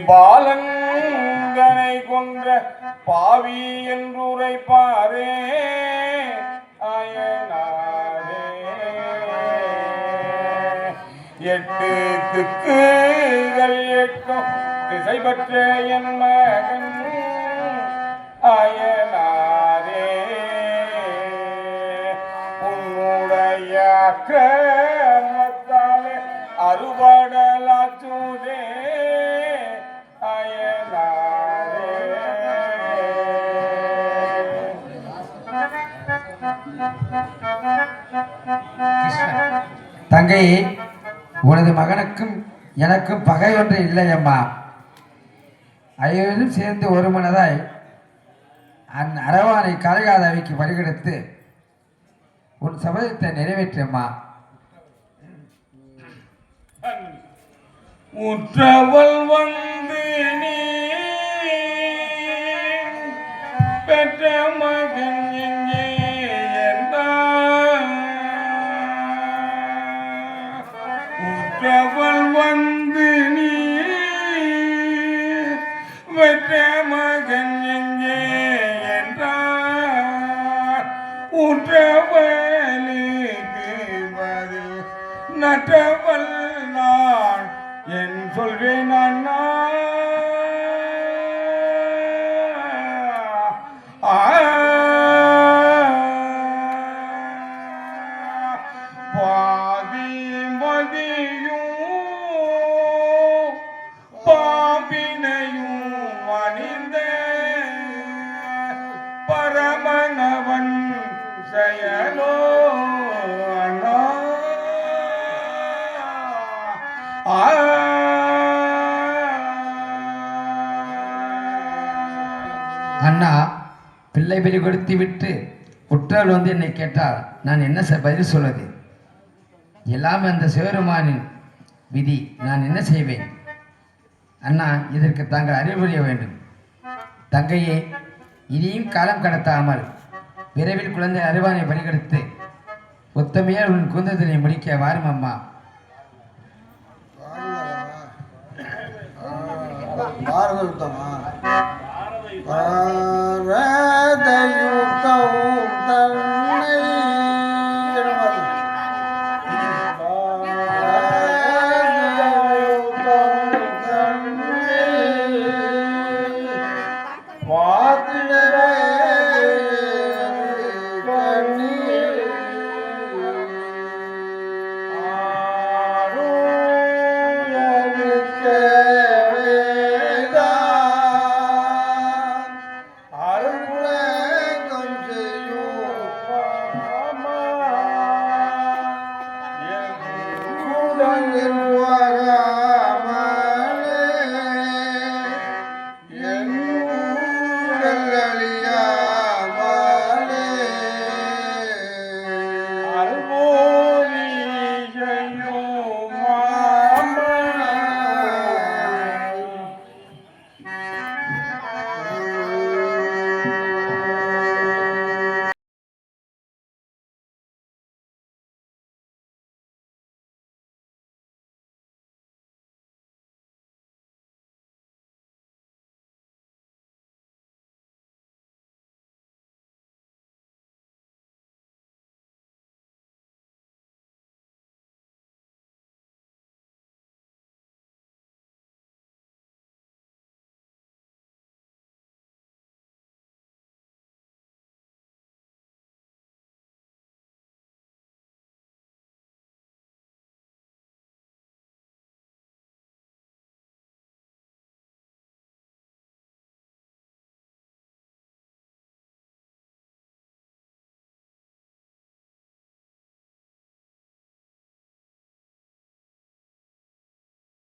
பாலங்கனை கொன்ற பாவி என்று உரைப்பாரே அயனாரே. எட்டு திக்குகள் எட்டும் திசை பற்ற என் மகன் அயனாரே. உன்னுடைய அக்கிரமத்தாலே அறுபடலாச்சுதே அயனாரே. தங்கையே, உனது மகனுக்கும் எனக்கும் பகை ஒன்று இல்லை அம்மா. ஐவரும் சேர்ந்து ஒரு மனதாய் அரவானை கலைகாதவிக்கு பலிகெடுத்து உன் சபதத்தை நிறைவேற்றம்மா. உற்றவள் வந்து நீ பெற்ற மகன் எங்கே என்றார். உற்றவள் வந்து நீ பெற்ற மகன் எங்கே என்றார். உற்றவளுக்கு பதில் நற்றவள் நான் என் சொல்வேன் அண்ணா. பாதி மதியும் பாபினையும் அணிந்த பரமனவன் செயலோ அண்ணா. அண்ணா, பிள்ளை பலி கொடுத்து விட்டு உற்றால் வந்து என்னை கேட்டால் நான் என்ன பதில் சொல்வது? எல்லாம் அந்த சிவருமானின் விதி. நான் என்ன செய்வேன்? அண்ணா, இதற்கு தாங்கள் அறிவுரிய வேண்டும். தங்கையே, இனியும் காலம் கடத்தாமல் விரைவில் குழந்தை அருவானை பலிகொடுத்து உத்தமையால் உன் குந்தத்தினை முடிக்க வாரும் அம்மா. வேதா போய்